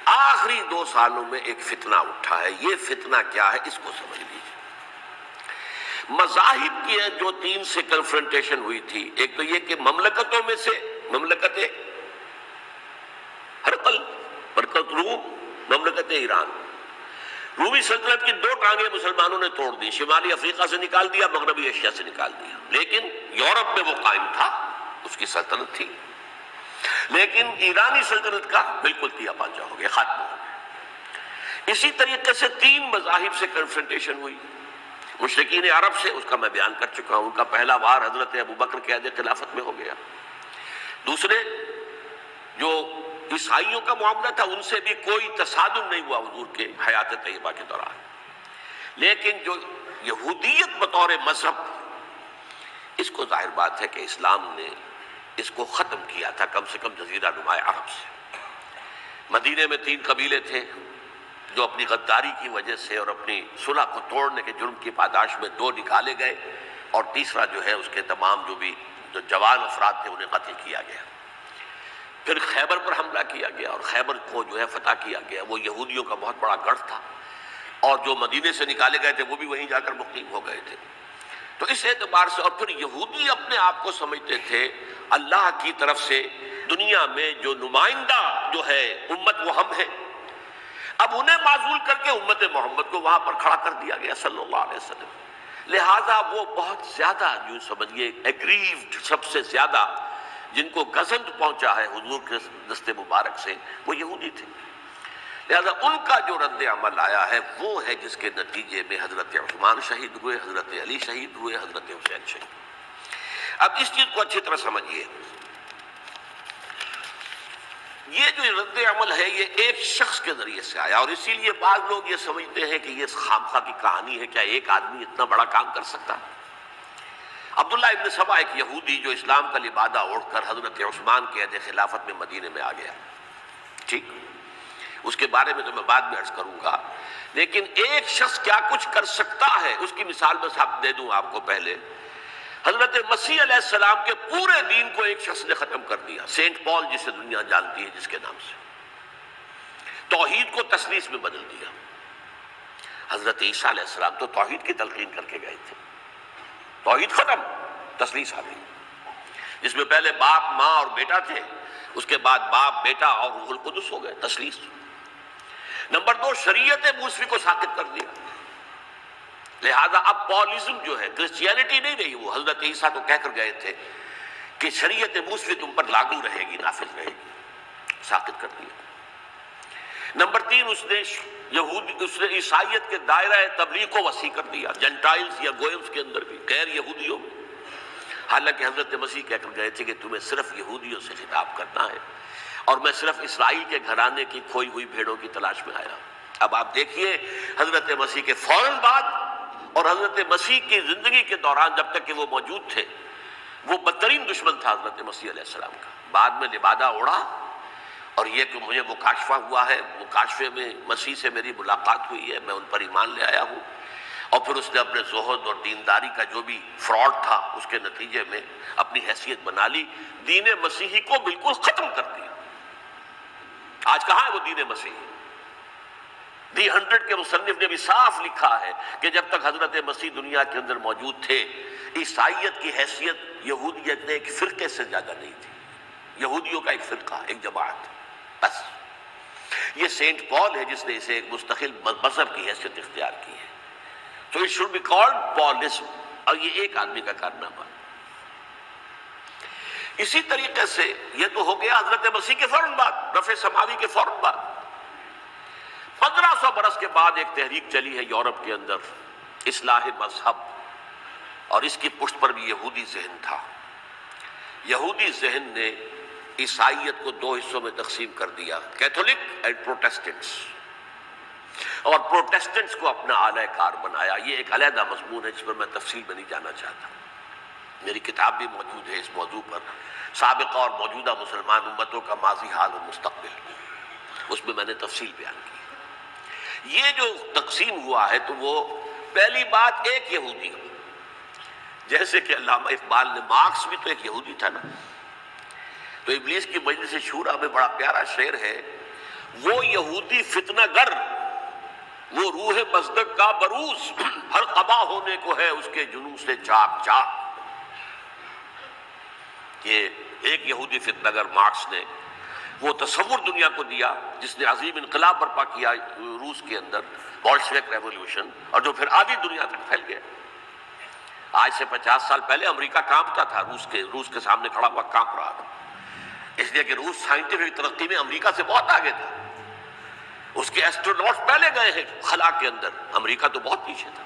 آخری 2 سالوں میں ایک فتنہ اٹھا ہے. یہ فتنہ کیا ہے اس کو سمجھ لیجیے. مذاہب کی جو 3 سے کنفرنٹیشن ہوئی تھی. ایک تو یہ کہ مملکتوں میں سے مملکت ہرقل، مملکت روم، مملکت ایران. رومی سلطنت کی 2 ٹانگیں مسلمانوں نے توڑ دی، شمالی افریقہ سے نکال دیا، مغربی ایشیا سے نکال دیا، لیکن یورپ میں وہ قائم تھا، اس کی سلطنت تھی۔ لیکن ایرانی سلطنت کا بالکل تیا پانچا ہو گیا، ختم ہو گیا۔ اسی طریقے سے 3 مذاہب سے کنفرنٹیشن ہوئی۔ مشرکین عرب سے، اس کا میں بیان کر چکا ہوں، ان کا پہلا وار حضرت ابوبکر کے عہد خلافت میں ہو گیا۔ دوسرے جو عیسائیوں کا معاملہ تھا، ان سے بھی کوئی تصادم نہیں ہوا حضور کے حیات طیبہ کے دوران، لیکن جو یہودیت بطور مذہب، اس کو ظاہر بات ہے کہ اسلام نے اس کو ختم کیا تھا، کم سے کم جزیرہ نما عرب سے۔ مدینے میں 3 قبیلے تھے جو اپنی غداری کی وجہ سے اور اپنی صلح کو توڑنے کے جرم کی پاداش میں 2 نکالے گئے، اور تیسرا جو ہے اس کے تمام جو جوان افراد تھے انہیں قتل کیا گیا۔ پھر خیبر پر حملہ کیا گیا، اور خیبر کو جو ہے فتح کیا گیا۔ وہ یہودیوں کا بہت بڑا گڑھ تھا، اور جو مدینے سے نکالے گئے تھے وہ بھی وہیں جا کر مقیم ہو گئے تھے۔ تو اس اعتبار سے، اور پھر یہودی اپنے آپ کو سمجھتے تھے اللہ کی طرف سے دنیا میں جو نمائندہ جو ہے امت، وہ ہم ہیں۔ اب انہیں معزول کر کے امت محمد کو وہاں پر کھڑا کر دیا گیا صلی اللہ علیہ وسلم۔ لہٰذا وہ بہت زیادہ جو سمجھیے ایگریوڈ، سب سے زیادہ جن کو گزند پہنچا ہے حضور کے دست مبارک سے، وہ یہودی تھے۔ لہذا ان کا جو رد عمل آیا ہے وہ ہے جس کے نتیجے میں حضرت عثمان شہید ہوئے، حضرت علی شہید ہوئے، حضرت حسین شہید ہوئے۔ اب اس چیز کو اچھی طرح سمجھیے، یہ جو رد عمل ہے یہ ایک شخص کے ذریعے سے آیا، اور اسی لیے بعض لوگ یہ سمجھتے ہیں کہ یہ خامخواہ کی کہانی ہے، کیا ایک آدمی اتنا بڑا کام کر سکتا؟ عبداللہ ابن سبا ایک یہودی جو اسلام کا لبادہ اوڑھ کر حضرت عثمان کے عہد خلافت میں مدینے میں آ گیا، ٹھیک، اس کے بارے میں تو میں بعد میں عرض کروں گا، لیکن ایک شخص کیا کچھ کر سکتا ہے اس کی مثال میں صاحب دے دوں آپ کو۔ پہلے حضرت مسیح علیہ السلام کے پورے دین کو ایک شخص نے ختم کر دیا، سینٹ پال جسے دنیا جانتی ہے جس کے نام سے، توحید کو تثلیث میں بدل دیا۔ حضرت عیسیٰ علیہ السلام تو توحید کی تلقین کر کے گئے تھے، توحید ختم، تثلیث آ گئی، جس میں پہلے باپ، ماں اور بیٹا تھے، اس کے بعد باپ، بیٹا اور روح القدس ہو گئے، تثلیث۔ نمبر 2، شریعت موسوی کو ساقط کر دیا۔ لہذا اب پالزم جو ہے، کرسچینٹی نہیں رہی، وہ حضرت عیسیٰ تو کہہ کر گئے تھے کہ شریعت موسوی تم پر لاگو رہے گی، نافذ رہے گی، ساقط کر دیا۔ نمبر 3، اس نے عیسائیت کے دائرہ تبلیغ کو وسیع کر دیا، جنٹائلز یا گوئمز کے اندر بھی، غیر یہودیوں میں۔ حالانکہ حضرت مسیح کہہ کر گئے تھے کہ تمہیں صرف یہودیوں سے خطاب کرنا ہے، اور میں صرف اسرائیل کے گھرانے کی کھوئی ہوئی بھیڑوں کی تلاش میں آیا۔ اب آپ دیکھیے، حضرت مسیح کے فوراً بعد اور حضرت مسیح کی زندگی کے دوران جب تک کہ وہ موجود تھے، وہ بدترین دشمن تھا حضرت مسیح علیہ السلام کا۔ بعد میں لبادہ اوڑھا، اور یہ کہ مجھے مکاشفہ ہوا ہے، مکاشفے میں مسیح سے میری ملاقات ہوئی ہے، میں ان پر ایمان لے آیا ہوں، اور پھر اس نے اپنے زہد اور دینداری کا جو بھی فراڈ تھا اس کے نتیجے میں اپنی حیثیت بنا لی، دین مسیحی کو بالکل ختم کر دیا۔ آج کہاں ہے وہ دین مسیحی؟ دی 100 کے مصنف نے بھی صاف لکھا ہے کہ جب تک حضرت مسیح دنیا کے اندر موجود تھے، عیسائیت کی حیثیت یہودیت نے ایک فرقے سے زیادہ نہیں تھی، یہودیوں کا ایک فرقہ، ایک جماعت، بس۔ یہ سینٹ پال ہے جس نے اسے ایک مستقل مذہب کی حیثیت اختیار کی ہے، تو it should be called Paulism، اور یہ ایک آدمی کا کارنامہ۔ اسی طریقے سے یہ تو ہو گیا حضرت مسیح کے فوراً بعد، رفع سماوی کے فوراً بعد۔ 1500 برس کے بعد ایک تحریک چلی ہے یورپ کے اندر، اصلاح مذہب، اور اس کی پشت پر بھی یہودی ذہن تھا۔ یہودی ذہن نے عیسائیت کو 2 حصوں میں تقسیم کر دیا، کیتھولک اینڈ پروٹیسٹنٹس، اور پروٹیسٹنٹس کو اپنا اعلی کار بنایا۔ یہ ایک علیحدہ مضمون ہے جس پر میں تفصیل میں نہیں جانا چاہتا، میری کتاب بھی موجود ہے اس موضوع پر، سابقہ اور موجودہ مسلمان امتوں کا ماضی، حال اور مستقبل، اس میں میں نے تفصیل بیان کی۔ یہ جو تقسیم ہوا ہے تو وہ پہلی بات ایک یہودی، جیسے کہ علامہ اقبال نے، مارکس بھی تو ایک یہودی تھا نا، تو ابلیس کی مجلس شورا میں بڑا پیارا شعر ہے، وہ یہودی فتنہ گر، وہ روح مصدق کا بروز، ہر قبا ہونے کو ہے اس کے جنون سے چاک چاک۔ یہ ایک یہودی فتنہ گر مارکس نے وہ تصور دنیا کو دیا جس نے عظیم انقلاب برپا کیا روس کے اندر، بولشوک ریولوشن، اور جو پھر آدھی دنیا تک پھیل گیا۔ آج سے 50 سال پہلے امریکہ کانپتا تھا، روس کے سامنے کھڑا ہوا کانپ رہا تھا، اس لیے کہ روس سائنٹیفک ترقی میں امریکہ سے بہت آگے تھا، اس کے ایسٹروناٹس پہلے گئے ہیں خلا کے اندر، امریکہ تو بہت پیچھے تھا۔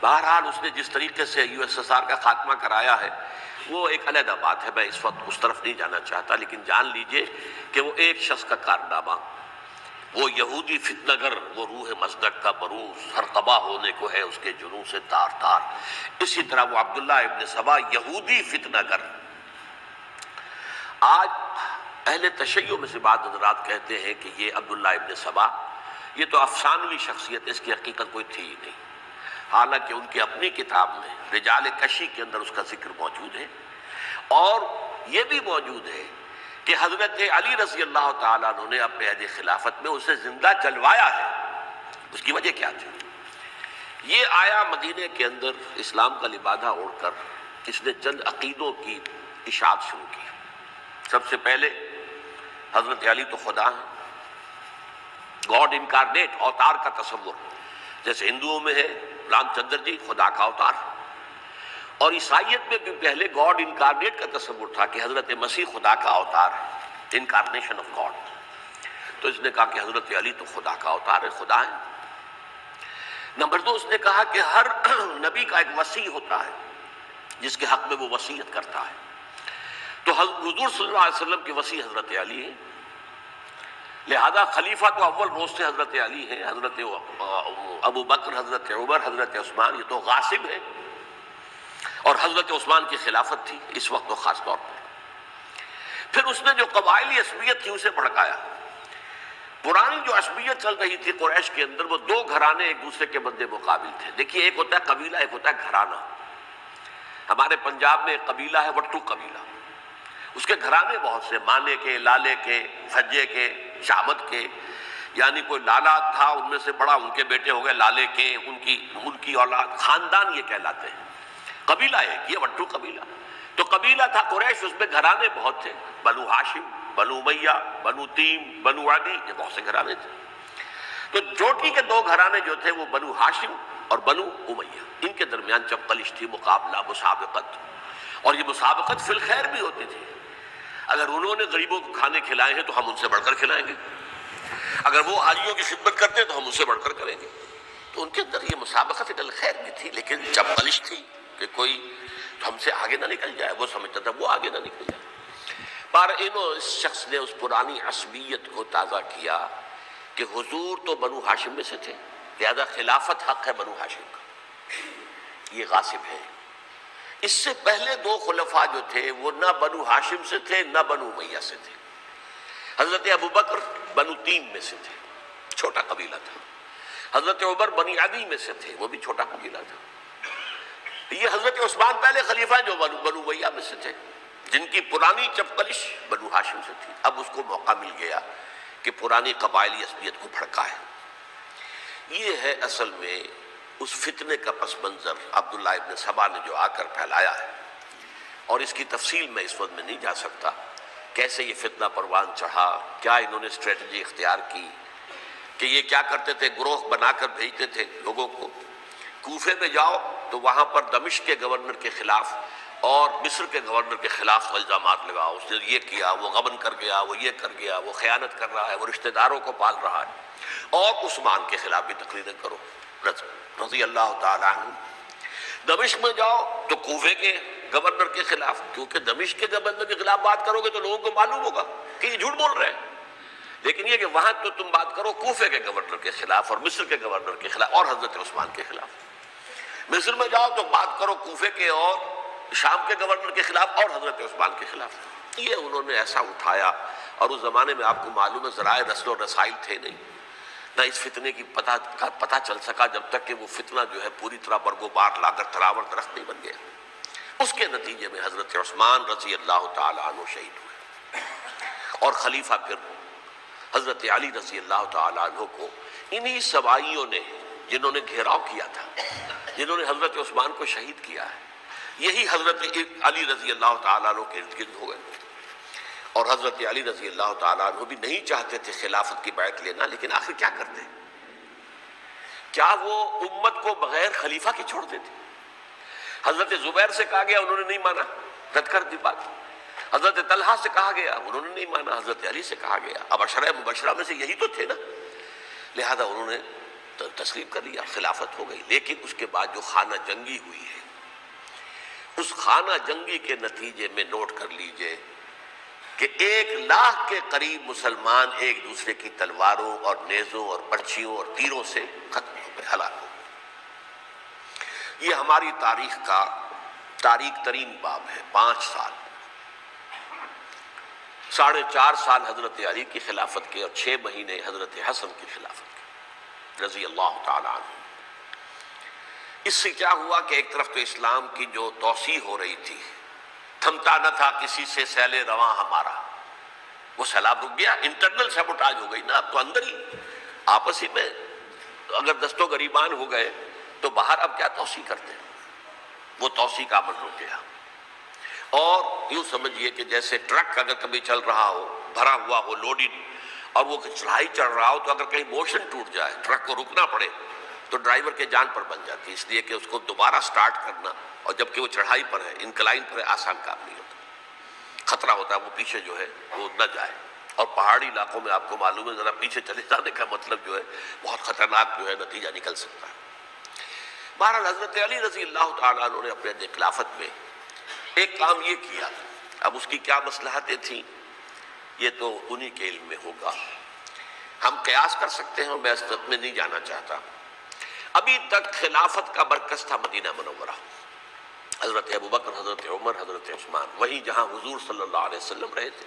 بہرحال اس نے جس طریقے سے USSR کا خاتمہ کرایا ہے وہ ایک علیحدہ بات ہے، میں اس وقت اس طرف نہیں جانا چاہتا، لیکن جان لیجئے کہ وہ ایک شخص کا کارنامہ، وہ یہودی فتنہ گر، وہ روح مصدق کا بروز، ہر تباہ ہونے کو ہے اس کے جنون سے تار تار۔ اسی طرح وہ عبداللہ ابن سبا یہودی فتنہ گر۔ آج اہل تشیع میں سے بعض حضرات کہتے ہیں کہ یہ عبداللہ ابن سبا یہ تو افسانوی شخصیت، اس کی حقیقت کوئی تھی ہی نہیں، حالانکہ ان کی اپنی کتاب میں رجال کشی کے اندر اس کا ذکر موجود ہے، اور یہ بھی موجود ہے کہ حضرت علی رضی اللہ تعالیٰ عنہ نے اپنے عہد خلافت میں اسے زندہ جلوایا ہے۔ اس کی وجہ کیا تھی؟ یہ آیا مدینے کے اندر اسلام کا لبادہ اوڑھ کر، اس نے چند عقیدوں کی اشاعت شروع کی۔ سب سے پہلے حضرت علی تو خدا ہیں، گاڈ انکارنیٹ، اوتار کا تصور، جیسے ہندوؤں میں ہے رام چندر جی خدا کا اوتار، اور عیسائیت میں بھی پہلے گاڈ انکارنیٹ کا تصور تھا کہ حضرت مسیح خدا کا اوتار ہے، انکارنیشن آف گاڈ۔ تو اس نے کہا کہ حضرت علی تو خدا کا اوتار ہے، خدا ہے۔ نمبر 2، اس نے کہا کہ ہر نبی کا ایک وصی ہوتا ہے جس کے حق میں وہ وصیت کرتا ہے، تو حضور صلی اللہ علیہ وسلم کے وصی حضرت علی ہیں، لہذا خلیفہ تو اول روز سے حضرت علی ہیں، حضرت ابو بکر، حضرت عمر، حضرت عثمان یہ تو غاصب ہیں، اور حضرت عثمان کی خلافت تھی اس وقت تو خاص طور پر۔ پھر اس نے جو قبائلی عصبیت تھی اسے بھڑکایا۔ پرانی جو عصبیت چل رہی تھی قریش کے اندر، وہ دو گھرانے ایک دوسرے کے مد مقابل تھے۔ دیکھیے، ایک ہوتا ہے قبیلہ، ایک ہوتا ہے گھرانہ۔ ہمارے پنجاب میں ایک قبیلہ ہے وٹو قبیلہ، اس کے گھرانے بہت سے، مانے کے، لالے کے، سجے کے، شامت کے، یعنی کوئی لالا تھا ان میں سے بڑا، ان کے بیٹے ہو گئے لالے کے، ان کی اولاد، خاندان یہ کہلاتے ہیں۔ قبیلہ ایک، یہ وٹو قبیلہ۔ تو قبیلہ تھا قریش، اس میں گھرانے بہت تھے، بنو ہاشم، بنو امیہ، بنو تیم، بنو عدی، یہ بہت سے گھرانے تھے۔ تو چوٹی کے دو گھرانے جو تھے وہ بنو ہاشم اور بنو امیہ، ان کے درمیان جب کلش تھی، مقابلہ، مسابقت، اور یہ مسابقت فی الخیر بھی ہوتی تھی۔ اگر انہوں نے غریبوں کو کھانے کھلائے ہیں تو ہم ان سے بڑھ کر کھلائیں گے، اگر وہ حاجیوں کی خدمت کرتے ہیں تو ہم ان سے بڑھ کر کریں گے۔ تو ان کے اندر یہ مسابقت فی الخیر بھی تھی، لیکن جب کلش تھی کہ کوئی ہم سے آگے نہ نکل جائے، وہ سمجھتا تھا وہ آگے نہ نکل جائے۔ پر اس شخص نے اس پرانی عصبیت کو تازہ کیا کہ حضور تو بنو ہاشم میں سے تھے، لہذا خلافت حق ہے بنو ہاشم کا، یہ غاصب ہے۔ اس سے پہلے دو خلفاء جو تھے وہ نہ بنو ہاشم سے تھے نہ بنو امیہ سے تھے۔ حضرت ابو بکر بنو تیم میں سے تھے، چھوٹا قبیلہ تھا۔ حضرت عمر بنی عدی میں سے تھے، وہ بھی چھوٹا قبیلہ تھا۔ یہ حضرت عثمان پہلے خلیفہ جو بنو امیہ میں سے تھے، جن کی پرانی چپکلش بنو ہاشم سے تھی۔ اب اس کو موقع مل گیا کہ پرانی قبائلی عصبیت کو بھڑکائے۔ یہ ہے اصل میں اس فتنے کا پس منظر عبداللہ ابن سبا نے جو آ کر پھیلایا ہے، اور اس کی تفصیل میں اس وقت میں نہیں جا سکتا، کیسے یہ فتنہ پروان چڑھا، کیا انہوں نے اسٹریٹجی اختیار کی، کہ یہ کیا کرتے تھے، گروہ بنا کر بھیجتے تھے لوگوں کو، کوفے میں جاؤ تو وہاں پر دمشق کے گورنر کے خلاف اور مصر کے گورنر کے خلاف الزامات لگاؤ، اس نے یہ کیا، وہ غبن کر گیا، وہ یہ کر گیا، وہ خیانت کر رہا ہے، وہ رشتہ داروں کو پال رہا ہے، اور عثمان کے خلاف بھی تقریریں کرو رضی اللہ تعالیٰ عنہ۔ دمشق میں جاؤ تو کوفے کے گورنر کے خلاف، کیونکہ دمشق کے گورنر کے خلاف بات کرو گے تو لوگوں کو معلوم ہوگا کہ یہ جھوٹ بول رہے ہیں، لیکن یہ کہ وہاں تو تم بات کرو کوفے کے گورنر کے خلاف اور مصر کے گورنر کے خلاف اور حضرت عثمان کے خلاف۔ مصر میں جاؤ تو بات کرو کوفے کے اور شام کے گورنر کے خلاف اور حضرت عثمان کے خلاف۔ یہ انہوں نے ایسا اٹھایا، اور اس زمانے میں آپ کو معلوم ہے ذرائع رسل و رسائل تھے نہیں، نہ اس فتنے کی پتہ چل سکا جب تک کہ وہ فتنہ جو ہے پوری طرح برگو بار لا کر تراور درخت نہیں بن گیا۔ اس کے نتیجے میں حضرت عثمان رضی اللہ تعالیٰ عنہ شہید ہوئے، اور خلیفہ پھر حضرت علی رضی اللہ تعالیٰ عنہ کو انہی سوائیوں نے، جنہوں نے گھیراؤ کیا تھا، جنہوں نے حضرت عثمان کو شہید کیا ہے، یہی حضرت علی رضی اللہ تعالیٰ عنہ کے ارد گرد ہو گئے۔ اور حضرت علی رضی اللہ تعالیٰ عنہ بھی نہیں چاہتے تھے خلافت کی بیعت لینا، لیکن آخر کیا کرتے؟ کیا وہ امت کو بغیر خلیفہ کے چھوڑ دیتے؟ حضرت زبیر سے کہا گیا، انہوں نے نہیں مانا، رد کر دی بات۔ حضرت طلحہ سے کہا گیا، انہوں نے نہیں مانا۔ حضرت علی سے کہا گیا، اب عشرہ مبشرہ میں سے یہی تو تھے نا، لہذا انہوں نے تسلیم کر لیا، خلافت ہو گئی۔ لیکن اس کے بعد جو خانہ جنگی ہوئی ہے، اس خانہ جنگی کے نتیجے میں نوٹ کر لیجئے کہ 1,00,000 کے قریب مسلمان ایک دوسرے کی تلواروں اور نیزوں اور پرچیوں اور تیروں سے ختم ہو گئے، ہلاک ہو گئے۔ یہ ہماری تاریخ کا تاریخ ترین باب ہے۔ 5 سال، 4.5 سال حضرت علی کی خلافت کے اور 6 مہینے حضرت حسن کی خلافت کے رضی اللہ تعالی عنہ۔ اس سے کیا ہوا کہ ایک طرف تو اسلام کی جو توسیع ہو رہی تھی، تھمتا نہ تھا کسی سے سیل رواں ہمارا، وہ سیلاب رک گیا، انٹرنل سیبوٹاج ہو گئی نا، اب تو اندر ہی آپس ہی میں اگر دست و گریبان ہو گئے تو باہر اب کیا توسیع کرتے ہیں، وہ توسیع کا عمل رک گیا۔ اور یوں سمجھیے کہ جیسے ٹرک اگر کبھی چل رہا ہو، بھرا ہوا ہو، لوڈڈ، اور وہ چڑھائی چڑھ رہا ہو، تو اگر کہیں موشن ٹوٹ جائے، ٹرک کو رکنا پڑے، تو ڈرائیور کے جان پر بن جاتی ہے، اس لیے کہ اس کو دوبارہ سٹارٹ کرنا، اور جبکہ وہ چڑھائی پر ہے، انکلائن پر ہے، آسان کام نہیں ہوتا، خطرہ ہوتا ہے وہ پیچھے جو ہے وہ نہ جائے۔ اور پہاڑی علاقوں میں آپ کو معلوم ہے ذرا پیچھے چلے جانے کا مطلب جو ہے بہت خطرناک جو ہے نتیجہ نکل سکتا ہے۔ بہرحال حضرت علی رضی اللہ تعالیٰ عنہ نے اپنے خلافت میں ایک کام یہ کیا، اب اس کی کیا مصلحتیں تھیں یہ تو انہی کے علم میں ہوگا، ہم قیاس کر سکتے ہیں اور میں اس میں نہیں جانا چاہتا۔ ابھی تک خلافت کا مرکز تھا مدینہ منورہ، حضرت ابوبکر، حضرت عمر، حضرت عثمان، وہیں جہاں حضور صلی اللہ علیہ وسلم رہے تھے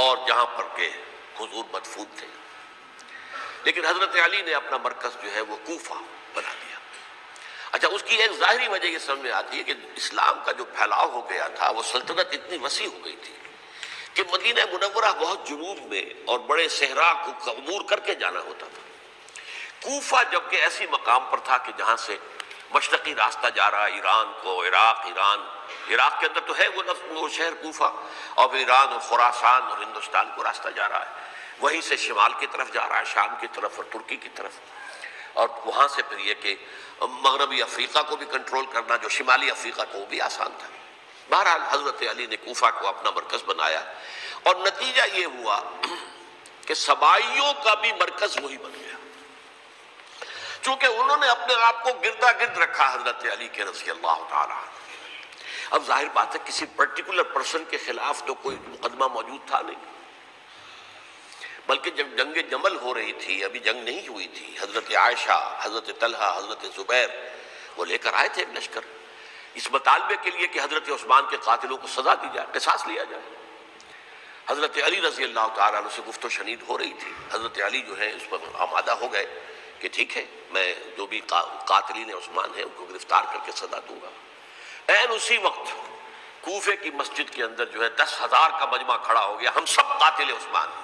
اور جہاں پر کہ حضور مدفون تھے۔ لیکن حضرت علی نے اپنا مرکز جو ہے وہ کوفہ بنا دیا۔ اچھا، اس کی ایک ظاہری وجہ یہ سمجھ میں آتی ہے کہ اسلام کا جو پھیلاؤ ہو گیا تھا، وہ سلطنت اتنی وسیع ہو گئی تھی کہ مدینہ منورہ بہت جنوب میں اور بڑے صحرا کو عبور کر کے جانا ہوتا تھا۔ کوفہ جبکہ ایسی مقام پر تھا کہ جہاں سے مشرقی راستہ جا رہا ہے ایران کو، عراق کے اندر تو ہے وہ شہر کوفہ، اور پھر ایران اور خراسان اور ہندوستان کو راستہ جا رہا ہے، وہیں سے شمال کی طرف جا رہا ہے، شام کی طرف اور ترکی کی طرف، اور وہاں سے پھر یہ کہ مغربی افریقہ کو بھی کنٹرول کرنا، جو شمالی افریقہ کو وہ بھی آسان تھا۔ بہرحال حضرت علی نے کوفہ کو اپنا مرکز بنایا، اور نتیجہ یہ ہوا کہ سبائیوں کا بھی مرکز وہی بن گیا، چونکہ انہوں نے اپنے آپ کو گردا گرد رکھا حضرت علی کے رضی اللہ تعالیٰ عنہ۔ اب ظاہر بات ہے کسی پرٹیکولر پرسن کے خلاف تو کوئی مقدمہ موجود تھا نہیں، بلکہ جب جنگ جمل ہو رہی تھی، ابھی جنگ نہیں ہوئی تھی، حضرت عائشہ، حضرت طلحہ، حضرت زبیر وہ لے کر آئے تھے ایک لشکر اس مطالبے کے لیے کہ حضرت عثمان کے قاتلوں کو سزا دی جائے، قصاص لیا جائے۔ حضرت علی رضی اللہ تعالیٰ عنہ سے گفت و شنید ہو رہی تھی، حضرت علی جو ہے اس پر آمادہ ہو گئے کہ ٹھیک ہے، میں جو بھی قاتلین عثمان ہیں ان کو گرفتار کر کے سزا دوں گا۔ عین اسی وقت کوفے کی مسجد کے اندر جو ہے 10,000 کا مجمع کھڑا ہو گیا، ہم سب قاتل عثمان ہیں،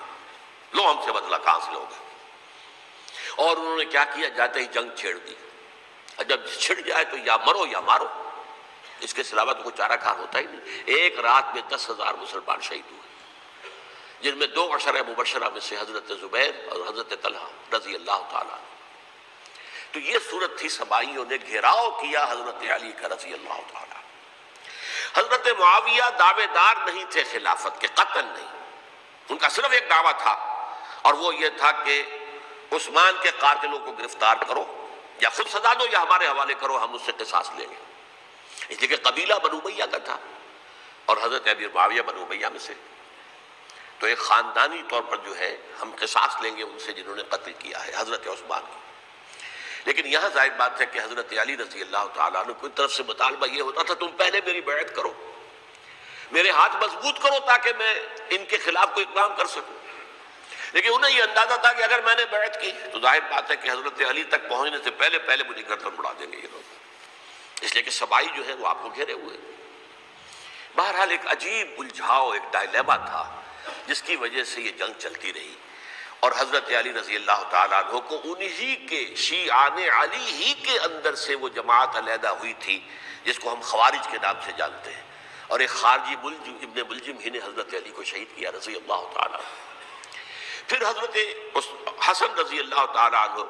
لو ہم سے بدلہ کہاں سے لوگے؟ اور انہوں نے کیا کیا، جاتے ہی جنگ چھیڑ دی، اور جب چھڑ جائے تو یا مرو یا مارو، اس کے علاوہ تو کوئی چارہ کار ہوتا ہی نہیں۔ ایک رات میں 10,000 مسلمان شہید ہوئے، جن میں 2 عشرہ مبشرہ میں سے حضرت زبیر اور حضرت طلحہ رضی اللہ تعالیٰ عنہ۔ تو یہ صورت تھی، سبائیوں نے گھیراؤ کیا حضرت علی کا رضی اللہ تعالیٰ۔ حضرت معاویہ دعوے دار نہیں تھے خلافت کے، قطعاً نہیں، ان کا صرف ایک دعویٰ تھا، اور وہ یہ تھا کہ عثمان کے قاتلوں کو گرفتار کرو، یا خود سزا دو یا ہمارے حوالے کرو، ہم اس سے قصاص لیں گے۔ اس لیے کہ قبیلہ بنو امیہ کا تھا اور حضرت ابی معاویہ بنو امیہ میں سے، تو ایک خاندانی طور پر جو ہے ہم قصاص لیں گے ان سے جنہوں نے قتل کیا ہے حضرت عثمان کو۔ لیکن یہاں ظاہر بات ہے کہ حضرت علی رضی اللہ تعالیٰ عنہ کی طرف سے مطالبہ یہ ہوتا تھا تم پہلے میری بیعت کرو، میرے ہاتھ مضبوط کرو تاکہ میں ان کے خلاف کوئی اقدام کر سکوں۔ لیکن انہیں یہ اندازہ تھا کہ اگر میں نے بیعت کی تو ظاہر بات ہے کہ حضرت علی تک پہنچنے سے پہلے مجھے گردن اڑا دیں گے یہ لوگ، اس لیے کہ سبائی جو ہے وہ آپ کو گھیرے ہوئے۔ بہرحال ایک عجیب الجھاؤ، ایک ڈائلیما تھا جس کی وجہ سے یہ جنگ چلتی رہی، اور حضرت علی رضی اللہ تعالیٰ عنہ کو انہی کے شیعان علی ہی کے اندر سے وہ جماعت علیحدہ ہوئی تھی جس کو ہم خوارج کے نام سے جانتے ہیں، اور ایک خارجی ابن ملجم ہی نے حضرت علی کو شہید کیا رضی اللہ تعالیٰ عنہ۔ پھر حضرت حسن رضی اللہ تعالیٰ عنہ،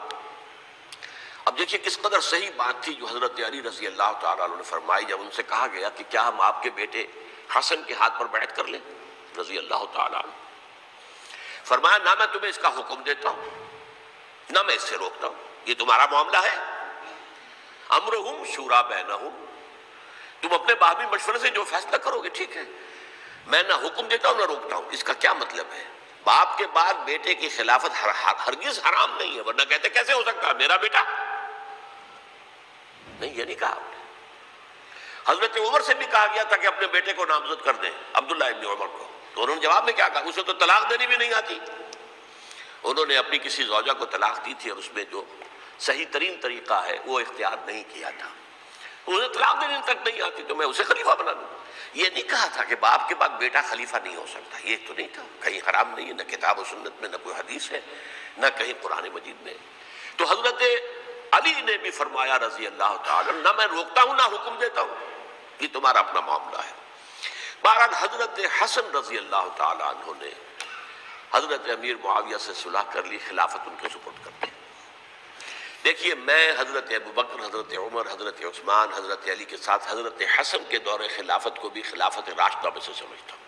اب دیکھیے کس قدر صحیح بات تھی جو حضرت علی رضی اللہ تعالیٰ عنہ نے فرمائی جب ان سے کہا گیا کہ کیا ہم آپ کے بیٹے حسن کے ہاتھ پر بیعت کر لیں رضی اللہ تعالیٰ عنہ۔ فرمایا نہ میں تمہیں اس کا حکم دیتا ہوں نہ میں اس سے روکتا ہوں، یہ تمہارا معاملہ ہے، امرہم شورا بینہم، تم اپنے باہمی مشورے سے جو فیصلہ کرو گے ٹھیک ہے، میں نہ حکم دیتا ہوں نہ روکتا ہوں۔ اس کا کیا مطلب ہے؟ باپ کے بعد بیٹے کی خلافت ہرگز حرام نہیں ہے، ورنہ کہتے کیسے ہو سکتا ہے میرا بیٹا؟ نہیں، یہ نہیں کہا آپ نے۔ حضرت عمر سے بھی کہا گیا تھا کہ اپنے بیٹے کو نامزد کر دیں، عبداللہ ابن عمر کو، تو انہوں نے جواب میں کیا کہا؟ اسے تو طلاق دینی بھی نہیں آتی۔ انہوں نے اپنی کسی زوجہ کو طلاق دی تھی اور اس میں جو صحیح ترین طریقہ ہے وہ اختیار نہیں کیا تھا، انہیں طلاق دینے تک نہیں آتی تو میں اسے خلیفہ بنا دوں۔ یہ نہیں کہا تھا کہ باپ کے بعد بیٹا خلیفہ نہیں ہو سکتا، یہ تو نہیں تھا، کہیں حرام نہیں ہے، نہ کتاب و سنت میں، نہ کوئی حدیث ہے، نہ کہیں قرآن مجید میں۔ تو حضرت علی نے بھی فرمایا رضی اللہ تعالیٰ، نہ میں روکتا ہوں نہ حکم دیتا ہوں، یہ تمہارا اپنا معاملہ ہے۔ بہرحال حضرت حسن رضی اللہ تعالیٰ عنہ نے حضرت امیر معاویہ سے صلح کر لی، خلافت ان کے سپرد کر دی۔ دیکھیے میں حضرت ابوبکر، حضرت عمر، حضرت عثمان، حضرت علی کے ساتھ حضرت حسن کے دور خلافت کو بھی خلافت راشدہ میں سے سمجھتا ہوں،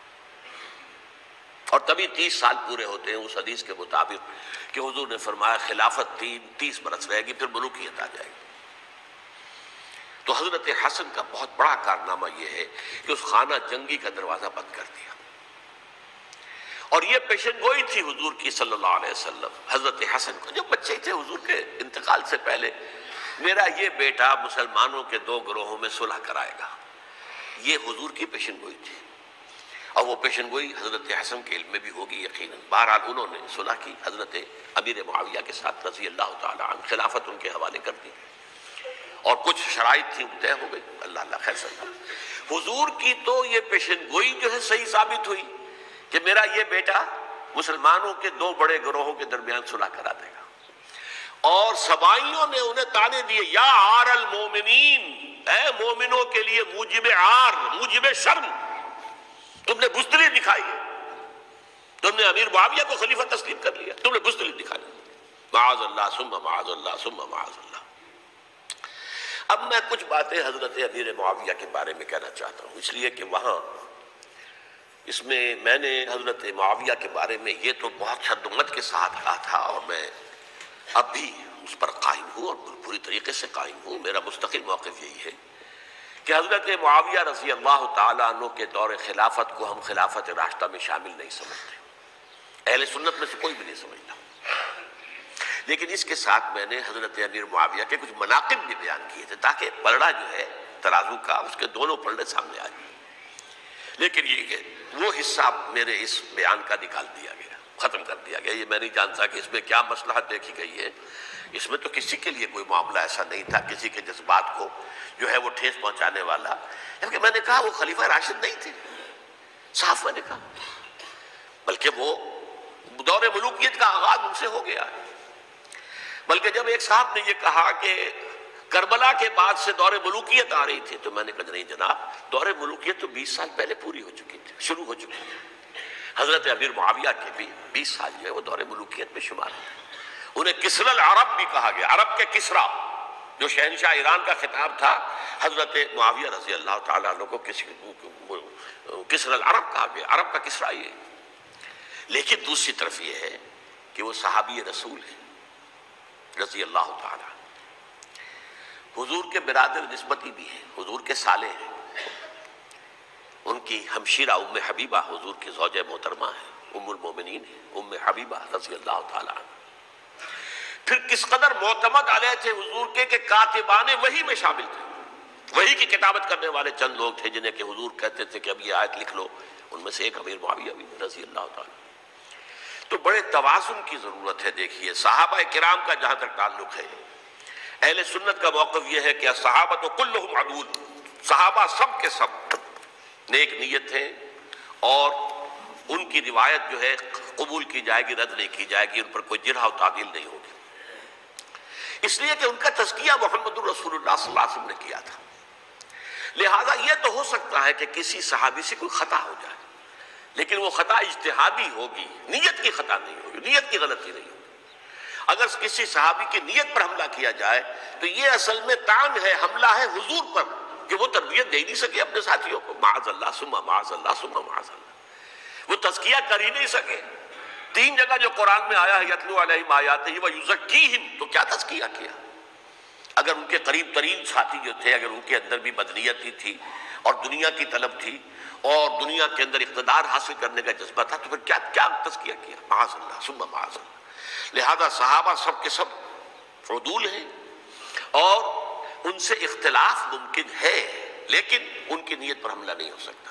اور تبھی 30 سال پورے ہوتے ہیں اس حدیث کے مطابق کہ حضور نے فرمایا خلافت 30 برس رہے گی پھر ملوکیت آ جائے گی۔ تو حضرت حسن کا بہت بڑا کارنامہ یہ ہے کہ اس خانہ جنگی کا دروازہ بند کر دیا، اور یہ پیشن گوئی تھی حضور کی صلی اللہ علیہ وسلم حضرت حسن کو جب بچے تھے حضور کے انتقال سے پہلے، میرا یہ بیٹا مسلمانوں کے 2 گروہوں میں صلح کرائے گا، یہ حضور کی پیشن گوئی تھی، اور وہ پیشن گوئی حضرت حسن کے علم میں بھی ہوگی یقیناً۔ بہرحال انہوں نے صلح کی حضرت امیر معاویہ کے ساتھ رضی اللہ تعالیٰ عنہ، خلافت ان کے حوالے کر دی، اور کچھ شرائط تھی طے ہو گئی، اللہ خیر سکتا۔ حضور کی تو یہ پیشن گوئی جو ہے صحیح ثابت ہوئی کہ میرا یہ بیٹا مسلمانوں کے 2 بڑے گروہوں کے درمیان صلح کرا دے گا، اور سبائیوں نے انہیں طعنے دیے، یا عار المومنین، اے مومنوں کے لیے موجب عار، موجب شرم، تم نے بزدلی دکھائی ہے، تم نے امیر معاویہ کو خلیفہ تسلیم کر لیا، تم نے بزدلی دکھائی، معاذ اللہ ثم معاذ اللہ ثم معاذ اللہ۔ اب میں کچھ باتیں حضرت امیر معاویہ کے بارے میں کہنا چاہتا ہوں، اس لیے کہ وہاں اس میں میں نے حضرت معاویہ کے بارے میں یہ تو بہت شدت کے ساتھ کہا تھا، اور میں اب بھی اس پر قائم ہوں اور پوری طریقے سے قائم ہوں۔ میرا مستقل موقف یہی ہے کہ حضرت معاویہ رضی اللہ تعالیٰ عنہ کے دور خلافت کو ہم خلافت راشدہ میں شامل نہیں سمجھتے، اہل سنت میں سے کوئی بھی نہیں سمجھتا، لیکن اس کے ساتھ میں نے حضرت امیر معاویہ کے کچھ مناقب بھی بیان کیے تھے تاکہ پلڑا جو ہے ترازو کا اس کے دونوں پلڑے سامنے آ جائیں۔ لیکن یہ کہ وہ حصہ میرے اس بیان کا نکال دیا گیا، ختم کر دیا گیا، یہ میں نہیں جانتا کہ اس میں کیا مصلحت دیکھی گئی ہے۔ اس میں تو کسی کے لیے کوئی معاملہ ایسا نہیں تھا کسی کے جذبات کو جو ہے وہ ٹھیس پہنچانے والا، جبکہ میں نے کہا وہ خلیفہ راشد نہیں تھے، صاف میں نے کہا، بلکہ وہ دور ملوکیت کا آغاز ان سے ہو گیا ہے۔ بلکہ جب ایک صاحب نے یہ کہا کہ کربلا کے بعد سے دور ملوکیت آ رہی تھی، تو میں نے کہا نہیں جناب، دور ملوکیت تو 20 سال پہلے پوری ہو چکی تھی، شروع ہو چکی تھی۔ حضرت امیر معاویہ کے بھی 20 سال جو ہے وہ دور ملوکیت میں شمار ہیں۔ انہیں کسری العرب بھی کہا گیا، عرب کے کسریٰ، جو شہنشاہ ایران کا خطاب تھا، حضرت معاویہ رضی اللہ تعالیٰ عنہ کو کسری العرب کہا گیا، عرب کا کسریٰ یہ۔ لیکن دوسری طرف یہ ہے کہ وہ صحابی رسول ہیں رضی اللہ تعالیٰ، حضور کے برادر نسبتی بھی ہیں، حضور کے سالے ہیں، ان کی ہمشیرہ ام حبیبہ حضور کی زوجہ محترمہ ہیں، ام المومنین ہیں، ام حبیبہ رضی اللہ تعالیٰ عنہ۔ پھر کس قدر معتمد علیہ تھے حضور کے کہ کاتبان وحی میں شامل تھے، وحی کی کتابت کرنے والے چند لوگ تھے جنہیں کہ حضور کہتے تھے کہ اب یہ آیت لکھ لو، ان میں سے ایک امیر معاویہ بھی رضی اللہ تعالیٰ۔ تو بڑے توازن کی ضرورت ہے۔ دیکھیے صحابہ کرام کا جہاں تک تعلق ہے، اہل سنت کا موقف یہ ہے کہ صحابہ کلہم عدول، صحابہ سب کے سب نیک نیت ہیں، اور ان کی روایت جو ہے قبول کی جائے گی، رد نہیں کی جائے گی، ان پر کوئی جرح و تعدیل نہیں ہوگی، اس لیے کہ ان کا تزکیہ محمد الرسول اللہ صلی اللہ علیہ وسلم نے کیا تھا۔ لہٰذا یہ تو ہو سکتا ہے کہ کسی صحابی سے کوئی خطا ہو جائے، لیکن وہ خطا اجتہادی ہوگی، نیت کی خطا نہیں ہوگی، نیت کی غلطی نہیں ہوگی۔ اگر کسی صحابی کی نیت پر حملہ کیا جائے تو یہ اصل میں طعن ہے، حملہ ہے حضور پر کہ وہ تربیت دے نہیں سکے اپنے ساتھیوں کو، معاذ اللہ ثم معاذ اللہ ثم معاذ اللہ، وہ تزکیہ کر ہی نہیں سکے۔ 3 جگہ جو قرآن میں آیا ہے یتلو علیہم آیاتہ ویزکیہم، تو کیا تزکیہ کیا؟ اگر ان کے قریب ترین ساتھی جو تھے، اگر ان کے اندر بھی بدنیت ہی تھی اور دنیا کی طلب تھی اور دنیا کے اندر اقتدار حاصل کرنے کا جذبہ تھا، تو پھر کیا تزکیہ کیا؟ معاذ اللہ ثم معاذ اللہ۔ لہذا صحابہ سب کے سب عدول ہیں اور ان سے اختلاف ممکن ہے، لیکن ان کی نیت پر حملہ نہیں ہو سکتا۔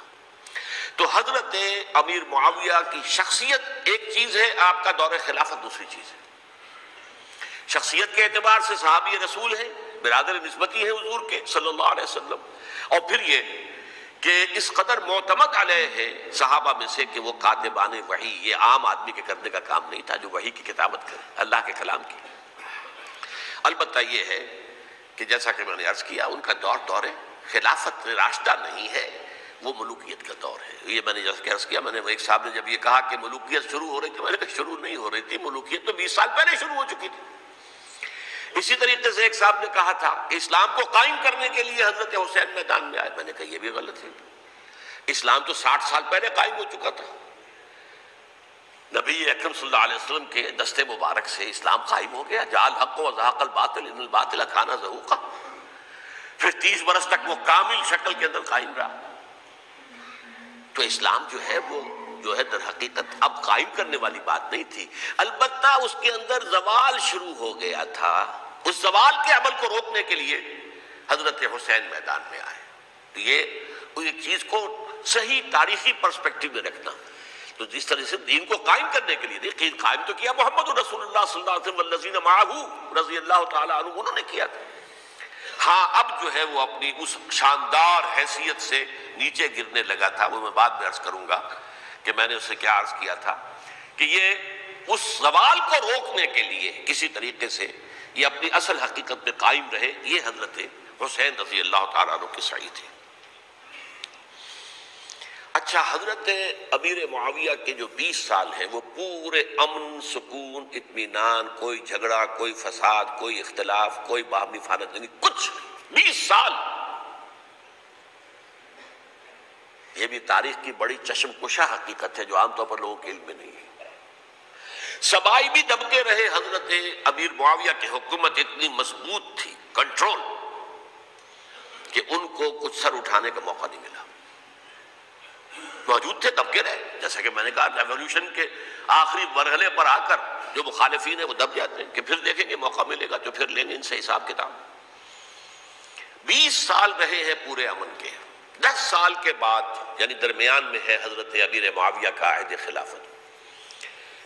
تو حضرت امیر معاویہ کی شخصیت ایک چیز ہے، آپ کا دور خلافت دوسری چیز ہے۔ شخصیت کے اعتبار سے صحابی رسول ہیں، برادر نسبتی ہیں حضور کے صلی اللہ علیہ وسلم، اور پھر یہ کہ اس قدر معتمد علیہ ہے صحابہ میں سے کہ وہ کاتبان وحی، یہ عام آدمی کے کرنے کا کام نہیں تھا جو وحی کی کتابت کرے، اللہ کے کلام کی۔ البتہ یہ ہے کہ جیسا کہ میں نے عرض کیا، ان کا دور خلافت راشدہ نہیں ہے، وہ ملوکیت کا دور ہے۔ یہ میں نے جیسا عرض کیا، میں نے ایک صاحب نے جب یہ کہا کہ ملوکیت شروع ہو رہی تھی، میں نے کہا شروع نہیں ہو رہی تھی، ملوکیت تو 20 سال پہلے شروع ہو چکی تھی۔ اسی طریقے سے ایک صاحب نے کہا تھا اسلام کو قائم کرنے کے لیے حضرت حسین میدان میں آئے، میں نے کہا یہ بھی غلط ہے، اسلام تو 60 سال پہلے قائم ہو چکا تھا، نبی اکرم صلی اللہ علیہ وسلم کے دست مبارک سے اسلام قائم ہو گیا، جاء الحق وزهق الباطل ان الباطل کان زهوقا، پھر 30 برس تک وہ کامل شکل کے اندر قائم رہا۔ تو اسلام جو ہے وہ جو ہے در حقیقت اب قائم کرنے والی بات نہیں تھی، البتہ اس کے اندر زوال شروع ہو گیا تھا، اس زوال کے عمل کو روکنے کے لیے حضرت حسین میدان میں آئے۔ تو یہ ایک چیز کو صحیح تاریخی پرسپیکٹو میں رکھنا، تو جس طرح سے دین کو قائم کرنے کے لیے دیکھیں، قائم تو کیا محمد رسول اللہ صلی اللہ علیہ وسلم والذین معہ رضی اللہ تعالی عنہ، انہوں نے کیا تھا۔ ہاں اب جو ہے وہ اپنی اس شاندار حیثیت سے نیچے گرنے لگا تھا، وہ میں بعد میں عرض کروں گا کہ میں نے اسے کیا عرض کیا تھا کہ یہ اس زوال کو روکنے کے لیے کسی طریقے سے یہ اپنی اصل حقیقت میں قائم رہے، یہ حضرت حسین رضی اللہ تعالیٰ عنہ کی سعی تھی۔ اچھا، حضرت امیر معاویہ کے جو 20 سال ہیں وہ پورے امن، سکون، اطمینان، کوئی جھگڑا، کوئی فساد، کوئی اختلاف، کوئی باہمی فانت نہیں، کچھ 20 سال۔ یہ بھی تاریخ کی بڑی چشم کشا حقیقت ہے جو عام طور پر لوگوں کے علم میں نہیں ہے۔ سبائی بھی دبکے رہے، حضرت امیر معاویہ کی حکومت اتنی مضبوط تھی، کنٹرول، کہ ان کو کچھ سر اٹھانے کا موقع نہیں ملا، موجود تھے، دبکے رہے۔ جیسا کہ میں نے کہا ریولوشن کے آخری مرحلے پر آ کر جو مخالفین ہیں وہ دب جاتے ہیں کہ پھر دیکھیں گے موقع ملے گا تو پھر لیں گے ان سے حساب کتاب۔ 20 سال رہے ہیں پورے امن کے۔ 10 سال کے بعد یعنی درمیان میں ہے حضرت امیر معاویہ کا عہد خلافت۔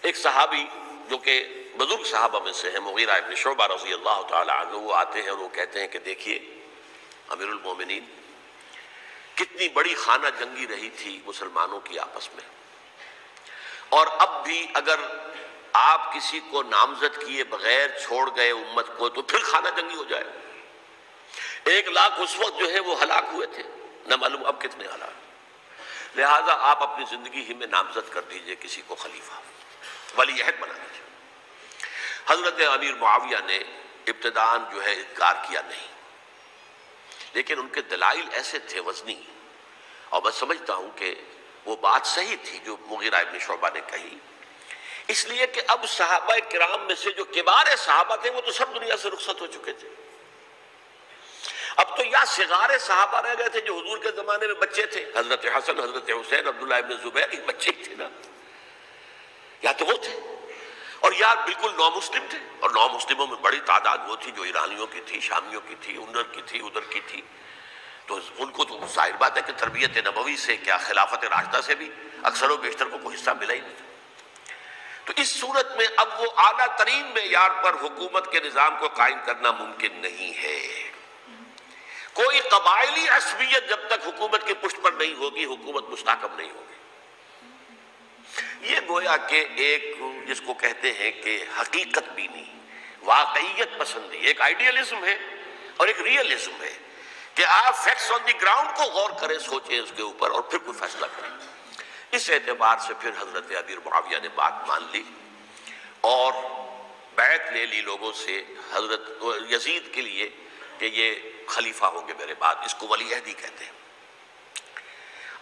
ایک صحابی جو کہ بزرگ صحابہ میں سے ہیں، مغیرہ ابن شعبہ رضی اللہ تعالی عنہ، وہ آتے ہیں اور وہ کہتے ہیں کہ دیکھیے امیر المومنین، کتنی بڑی خانہ جنگی رہی تھی مسلمانوں کی آپس میں، اور اب بھی اگر آپ کسی کو نامزد کیے بغیر چھوڑ گئے امت کو تو پھر خانہ جنگی ہو جائے۔ 1 لاکھ اس وقت جو ہے وہ ہلاک ہوئے تھے، نہ معلوم اب کتنے ہلاک۔ لہٰذا آپ اپنی زندگی ہی میں نامزد کر دیجئے کسی کو خلیفہ، ولی عہد بنا دیجئے۔ حضرت امیر معاویہ نے ابتداءً جو ہے انکار کیا نہیں، لیکن ان کے دلائل ایسے تھے وزنی، اور میں سمجھتا ہوں کہ وہ بات صحیح تھی جو مغیرہ ابن شعبہ نے کہی، اس لیے کہ اب صحابہ کرام میں سے جو کبار صحابہ تھے وہ تو سب دنیا سے رخصت ہو چکے تھے۔ اب تو یا صغار صحابہ رہ گئے تھے جو حضور کے زمانے میں بچے تھے، حضرت حسن، حضرت حسین، عبداللہ ابن زبیر، یہ بچے ہی تھے نا، یا تو وہ تھے، اور یا بالکل نو مسلم تھے، اور نو مسلموں میں بڑی تعداد وہ تھی جو ایرانیوں کی تھی، شامیوں کی تھی، ادھر کی تھی، ادھر کی تھی، تو ان کو تو ظاہر بات ہے کہ تربیت نبوی سے کیا خلافت راشدہ سے بھی اکثر و بیشتر کو کوئی حصہ ملا ہی نہیں تھا۔ تو اس صورت میں اب وہ اعلیٰ ترین معیار پر حکومت کے نظام کو قائم کرنا ممکن نہیں ہے۔ کوئی قبائلی عصبیت جب تک حکومت کی پشت پر نہیں ہوگی، حکومت مستحکم نہیں ہوگی۔ یہ گویا کہ ایک جس کو کہتے ہیں کہ حقیقت بینی، واقعیت پسندی، ایک آئیڈیالزم ہے اور ایک ریئلزم ہے کہ آپ فیکٹس آن دی گراؤنڈ کو غور کریں، سوچیں اس کے اوپر اور پھر کوئی فیصلہ کریں۔ اس اعتبار سے پھر حضرت امیر معاویہ نے بات مان لی اور بیعت لے لی لوگوں سے حضرت یزید کے لیے کہ یہ خلیفہ ہوں گے میرے بعد، اس کو ولی عہدی کہتے ہیں۔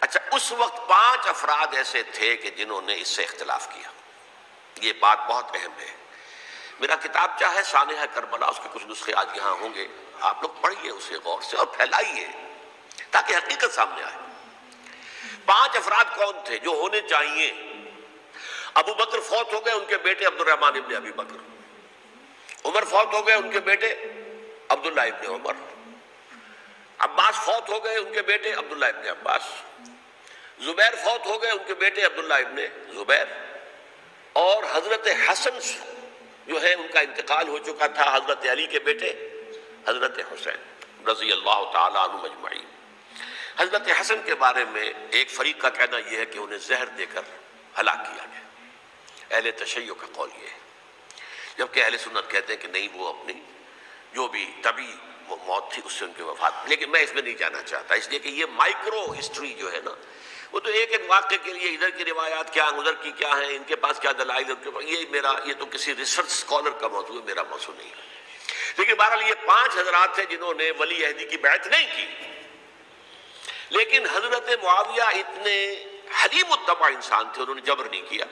اچھا، اس وقت 5 افراد ایسے تھے کہ جنہوں نے اس سے اختلاف کیا۔ یہ بات بہت اہم ہے۔ میرا کتابچہ ہے سانحہ کربلا، اس کے کچھ نسخے آج یہاں ہوں گے، آپ لوگ پڑھیے اسے غور سے اور پھیلائیے تاکہ حقیقت سامنے آئے۔ 5 افراد کون تھے جو ہونے چاہیے؟ ابو بکر فوت ہو گئے، ان کے بیٹے عبد الرحمن ابن ابی بکر۔ عمر فوت ہو گئے، ان کے بیٹے عبداللہ ابن عمر۔ عباس فوت ہو گئے، ان کے بیٹے عبداللہ ابن عباس۔ زبیر فوت ہو گئے، ان کے بیٹے عبداللہ ابن زبیر۔ اور حضرت حسن جو ہے ان کا انتقال ہو چکا تھا، حضرت علی کے بیٹے حضرت حسین رضی اللہ تعالیٰ عنہ اجمعین۔ حضرت حسن کے بارے میں ایک فریق کا کہنا یہ ہے کہ انہیں زہر دے کر ہلاک کیا گیا، اہل تشیع کا قول یہ ہے، جبکہ اہل سنت کہتے ہیں کہ نہیں، وہ اپنی جو بھی طبعی موت تھی اس سے ان کی وفات۔ لیکن میں اس میں نہیں جانا چاہتا، اس لیے کہ یہ مائکرو ہسٹری جو ہے نا، وہ تو ایک ایک واقعے کے لیے ادھر کی روایات کیا، ادھر کی کیا ہیں، ان کے پاس کیا دلائل ہے، یہ تو کسی ریسرچ اسکالر کا موضوع ہے، میرا موضوع نہیں ہے۔ لیکن بہرحال یہ 5 حضرات تھے جنہوں نے ولی عہدی کی بیعت نہیں کی، لیکن حضرت معاویہ اتنے حلیم الطبع انسان تھے، انہوں نے جبر نہیں کیا،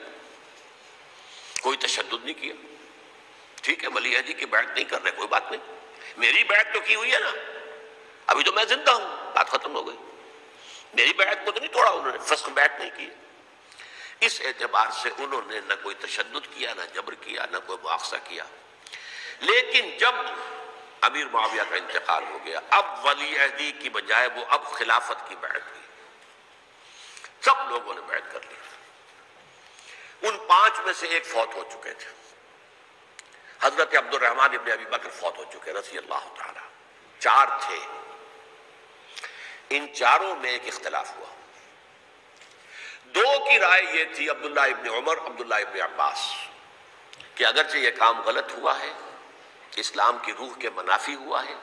کوئی تشدد نہیں کیا۔ ٹھیک ہے، ولی عہدی کی بیعت نہیں کر رہے، کوئی بات نہیں، میری بیعت تو کی ہوئی ہے نا، ابھی تو میں زندہ ہوں، بات ختم ہو گئی، میری بیعت کو تو نہیں توڑا انہوں نے، فسخ بیعت نہیں کی۔ اس اعتبار سے انہوں نے نہ کوئی تشدد کیا، نہ جبر کیا، نہ کوئی مواخذہ کیا۔ لیکن جب امیر معاویہ کا انتقال ہو گیا، اب ولی عہدی کی بجائے وہ اب خلافت کی بیعت ہوئی، سب لوگوں نے بیعت کر لی۔ ان 5 میں سے ایک فوت ہو چکے تھے، حضرت عبد الرحمن ابن ابی بکر فوت ہو چکے رضی اللہ تعالی۔ 4 تھے، ان 4 میں ایک اختلاف ہوا۔ 2 کی رائے یہ تھی، عبداللہ ابن عمر، عبداللہ ابن عباس، کہ اگرچہ یہ کام غلط ہوا ہے، اسلام کی روح کے منافی ہوا ہے،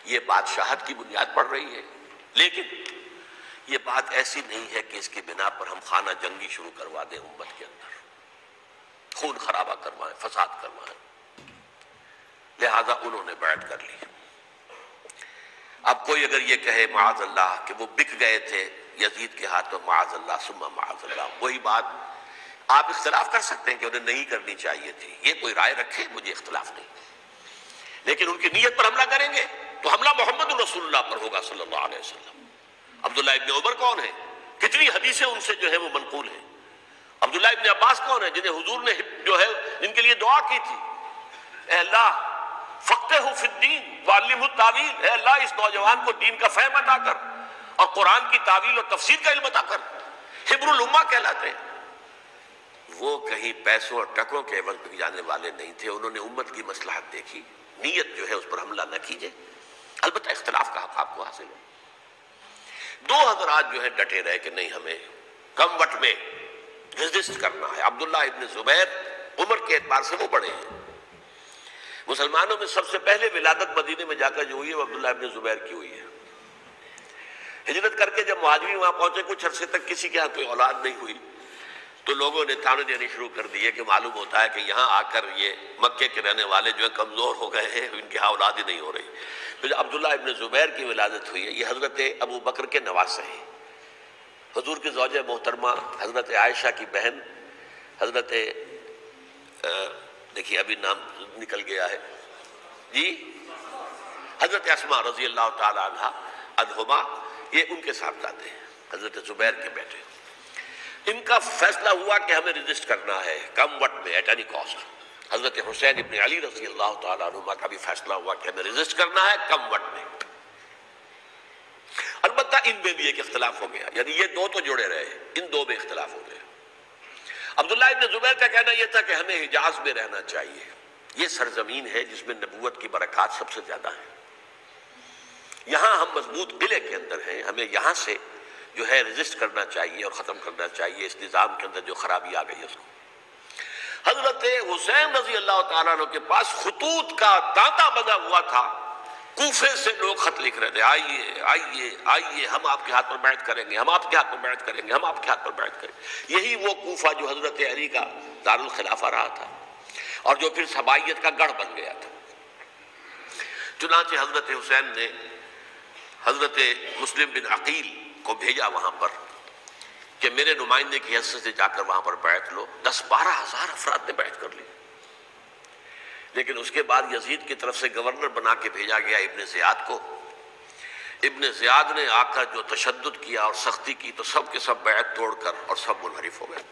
یہ بادشاہت کی بنیاد پڑ رہی ہے، لیکن یہ بات ایسی نہیں ہے کہ اس کی بنا پر ہم خانہ جنگی شروع کروا دیں، امت کے اندر خون خرابہ کروائیں، فساد کروائیں۔ لہذا انہوں نے بیعت کر لی۔ اب کوئی اگر یہ کہے معاذ اللہ کہ وہ بک گئے تھے یزید کے ہاتھ میں، معاذ اللہ ثم معاذ اللہ، وہی بات آپ اختلاف کر سکتے ہیں کہ انہیں نہیں کرنی چاہیے تھی، یہ کوئی رائے رکھے، مجھے اختلاف نہیں، لیکن ان کی نیت پر حملہ کریں گے تو حملہ محمد رسول اللہ پر ہوگا صلی اللہ علیہ وسلم۔ عبداللہ ابن عمر کون ہے؟ کتنی حدیثیں ان سے جو ہے وہ منقول ہیں۔ عبداللہ ابن عباس کون ہے؟ جنہیں حضور نے جو ہے جن کے لیے دعا کی تھی، اے اللہ فقہہ فی الدین وعلمہ التاویل، اے اللہ اس نوجوان کو دین کا فہم عطا کر اور قرآن کی تعویل اور تفسیر کا علم عطا کر، حبر الامہ کہلاتے ہیں۔ وہ کہیں پیسوں اور ٹکوں کے عوض بک جانے والے نہیں تھے، انہوں نے امت کی مصلحت دیکھی، نیت جو ہے اس پر حملہ نہ کیجئے، البتہ اختلاف کا حق آپ کو حاصل ہے۔ 2 حضرات جو ہے ڈٹے رہے کہ نہیں، ہمیں کم وٹ میں ریزسٹ کرنا ہے۔ عبداللہ ابن زبیر عمر کے اعتبار سے وہ بڑے ہیں، مسلمانوں میں سب سے پہلے ولادت مدینے میں جا کر جو ہوئی ہے وہ عبداللہ ابن زبیر کی ہوئی ہے۔ ہجرت کر کے جب مہاجرین وہاں پہنچے، کچھ عرصے تک کسی کے ہاں کوئی اولاد نہیں ہوئی، تو لوگوں نے تانے دینے شروع کر دیے کہ معلوم ہوتا ہے کہ یہاں آ کر یہ مکے کے رہنے والے جو ہیں کمزور ہو گئے ہیں، ان کی ہاں اولاد ہی نہیں ہو رہی۔ تو جب عبداللہ ابن زبیر کی ولادت ہوئی ہے، یہ حضرت ابو بکر کے نواسے ہیں، حضور کی زوجہ محترمہ حضرت عائشہ کی بہن، حضرت دیکھیے ابھی نام نکل گیا ہے جی، حضرت اسماء رضی اللہ تعالی عنہ عنہما، یہ ان کے ساتھ جاتے ہیں، حضرت زبیر کے بیٹے۔ ان کا فیصلہ ہوا کہ ہمیں رجسٹ کرنا ہے کم وٹ میں، ایٹ اینی کاسٹ۔ حضرت حسین ابن علی رضی اللہ تعالیٰ عنہما کا بھی فیصلہ ہوا کہ ہمیں رجسٹ کرنا ہے کم وٹ میں۔ البتہ ان میں بھی ایک اختلاف ہو گیا، یعنی یہ 2 تو جڑے رہے، ان 2 میں اختلاف ہو گیا۔ عبداللہ ابن زبیر کا کہنا یہ تھا کہ ہمیں حجاز میں رہنا چاہیے، یہ سرزمین ہے جس میں نبوت کی برکات سب سے زیادہ ہیں، یہاں ہم مضبوط قلعے کے اندر ہیں، ہمیں یہاں سے جو ہے رجسٹ کرنا چاہیے اور ختم کرنا چاہیے اس نظام کے اندر جو خرابی آ گئی ہے اس کو۔ حضرت حسین رضی اللہ تعالیٰ عنہ کے پاس خطوط کا تانتا بنا ہوا تھا کوفے سے لوگ خط لکھ رہے تھے، آئیے آئیے آئیے، ہم آپ کے ہاتھ پر بیعت کریں گے، ہم آپ کے ہاتھ پر بیعت کریں گے، ہم آپ کے ہاتھ پر بیعت کریں گے۔ یہی وہ کوفہ جو حضرت علی کا دارالخلافہ رہا تھا اور جو پھر سبائیت کا گڑھ بن گیا تھا۔ چنانچہ حضرت حسین نے حضرت مسلم بن عقیل کو بھیجا وہاں پر کہ میرے نمائندے کی حیثیت سے جا کر وہاں پر بیعت لو۔ 10-12 ہزار افراد نے بیعت کر لی، لیکن اس کے بعد یزید کی طرف سے گورنر بنا کے بھیجا گیا ابن زیاد کو۔ ابن زیاد نے آ کر جو تشدد کیا اور سختی کی تو سب کے سب بیعت توڑ کر اور سب منحرف ہو گئے۔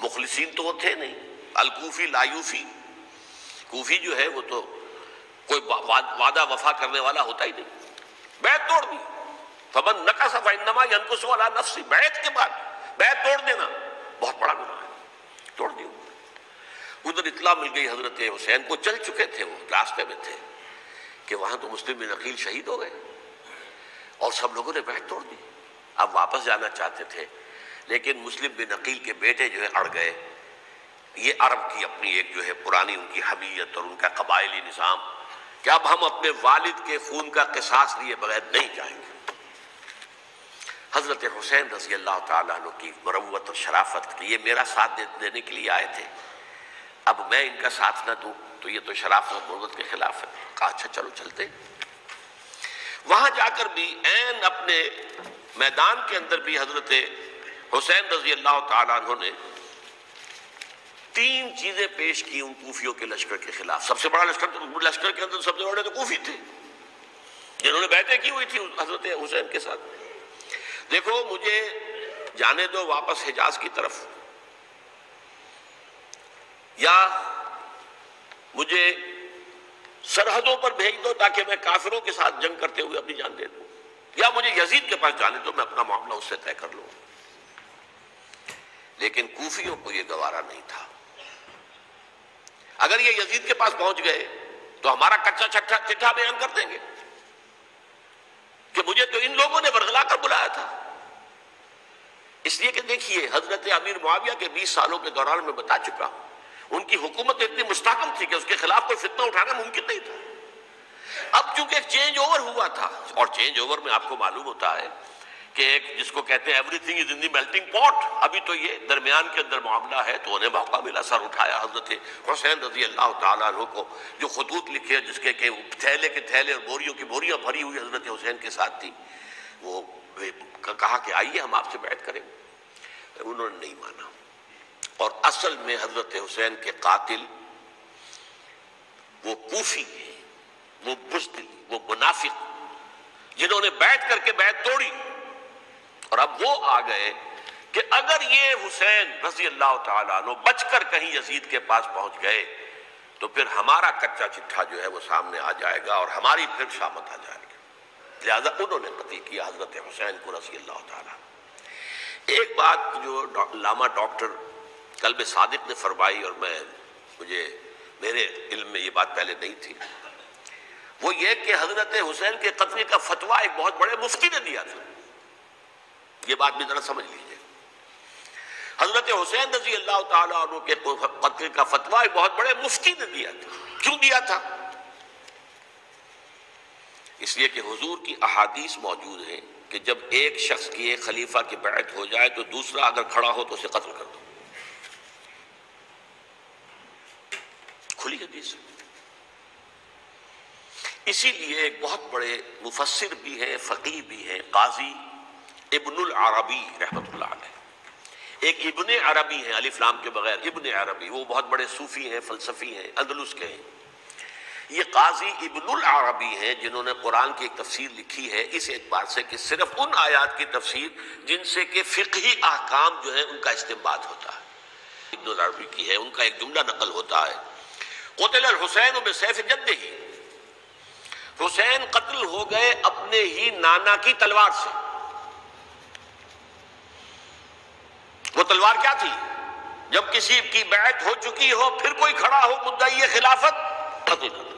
مخلصین تو وہ تھے نہیں، الکوفی لایوفی، کوفی جو ہے وہ تو کوئی وعدہ وفا کرنے والا ہوتا ہی نہیں، بیعت توڑ دی۔ فمن نقص فانما ينقص على نفسه، بیعت کے بعد بیعت توڑ دینا بہت بڑا گناہ ہے، توڑ دی۔ ادھر اطلاع مل گئی حضرت حسین کو، چل چکے تھے، وہ راستے میں تھے کہ وہاں تو مسلم بن عقیل شہید ہو گئے اور سب لوگوں نے بیعت توڑ دی۔ اب واپس جانا چاہتے تھے، لیکن مسلم بن عقیل کے بیٹے جو ہے اڑ گئے۔ یہ عرب کی اپنی ایک جو ہے پرانی ان کی حمیت اور ان کا قبائلی نظام کہ اب ہم اپنے والد کے خون کا قصاص لیے بغیر نہیں جائیں گے۔ حضرت حسین رضی اللہ تعالیٰ عنہ کی مروت اور شرافت کہ یہ میرا ساتھ دینے کے لیے آئے تھے، اب میں ان کا ساتھ نہ دوں تو یہ تو شرافت اور مروت کے خلاف ہے۔ کہا اچھا چلو چلتے۔ وہاں جا کر بھی عین اپنے میدان کے اندر بھی حضرت حسین رضی اللہ تعالیٰ عنہ نے 3 چیزیں پیش کی ان کوفیوں کے لشکر کے خلاف۔ سب سے بڑا لشکر کے اندر سب سے بڑے تو کوفی تھے جنہوں نے بیعتیں کی ہوئی تھی حضرت حسین کے ساتھ۔ دیکھو مجھے جانے دو واپس حجاز کی طرف، یا مجھے سرحدوں پر بھیج دو تاکہ میں کافروں کے ساتھ جنگ کرتے ہوئے اپنی جان دے دوں، یا مجھے یزید کے پاس جانے دو، میں اپنا معاملہ اس سے طے کر لوں۔ لیکن کوفیوں کو یہ گوارا نہیں تھا۔ اگر یہ یزید کے پاس پہنچ گئے تو ہمارا کچا چٹھا بیان کر دیں گے کہ مجھے تو ان لوگوں نے ورغلا کر بلایا تھا۔ اس لیے کہ دیکھیے حضرت امیر معاویہ کے 20 سالوں کے دوران میں بتا چکا ہوں، ان کی حکومت اتنی مستحکم تھی کہ اس کے خلاف کوئی فتنہ اٹھانا ممکن نہیں تھا۔ اب چونکہ ایک چینج اوور ہوا تھا، اور چینج اوور میں آپ کو معلوم ہوتا ہے کہ ایک جس کو کہتے ہیں every thing is in the melting پاٹ، ابھی تو یہ درمیان کے اندر معاملہ ہے، تو انہیں موقع ملا، سر اٹھایا حضرت حسین رضی اللہ تعالیٰ عنہ کو، جو خطوط لکھے جس کے کہ تھیلے کے تھیلے اور بوریوں کی بوریاں بھری ہوئی حضرت حسین کے ساتھ تھی، وہ کہا کہ آئیے ہم آپ سے بیعت کریں گے۔ انہوں نے نہیں مانا، اور اصل میں حضرت حسین کے قاتل وہ کوفی ہیں، وہ بزدل، وہ منافق جنہوں نے بیعت کر کے بیعت توڑی، اور اب وہ آ گئے کہ اگر یہ حسین رضی اللہ تعالیٰ عنہ بچ کر کہیں یزید کے پاس پہنچ گئے تو پھر ہمارا کچا چٹھا جو ہے وہ سامنے آ جائے گا اور ہماری پھر شامت آ جائے گی۔ لہذا انہوں نے قتل کیا حضرت حسین کو رضی اللہ تعالیٰ۔ ایک بات جو علامہ ڈاکٹر قلب صادق نے فرمائی، اور میرے علم میں یہ بات پہلے نہیں تھی، وہ یہ کہ حضرت حسین کے قتل کا فتویٰ ایک بہت بڑے مفتی نے دیا تھا۔ یہ بات بھی ذرا سمجھ لیجئے، حضرت حسین رضی اللہ تعالیٰ عنہ کے قتل کا فتویٰ ایک بہت بڑے مفتی نے دیا تھا۔ کیوں دیا تھا؟ اس لیے کہ حضور کی احادیث موجود ہیں کہ جب ایک شخص کی ایک خلیفہ کی بیعت ہو جائے تو دوسرا اگر کھڑا ہو تو اسے قتل کر دو، کھلی حدیث۔ اسی لیے ایک بہت بڑے مفسر بھی ہیں، فقیہ بھی ہیں، قاضی ابن العربی رحمۃ اللہ علیہ، ایک ابن عربی ہیں الف لام کے بغیر، ابن عربی، وہ بہت بڑے صوفی ہیں، فلسفی ہیں، اندلس کے ہیں۔ یہ قاضی ابن العربی ہیں جنہوں نے قرآن کی ایک تفسیر لکھی ہے اس اعتبار سے کہ صرف ان آیات کی تفسیر جن سے کہ فقہی احکام جو ہیں ان کا استنباط ہوتا ہے۔ ابن العربی کی ہے، ان کا ایک جملہ نقل ہوتا ہے، قتل الحسین بسیف جدہ، حسین قتل ہو گئے اپنے ہی نانا کی تلوار سے۔ وہ تلوار کیا تھی؟ جب کسی کی بیعت ہو چکی ہو پھر کوئی کھڑا ہو مدعی خلافت، قتل کر دو۔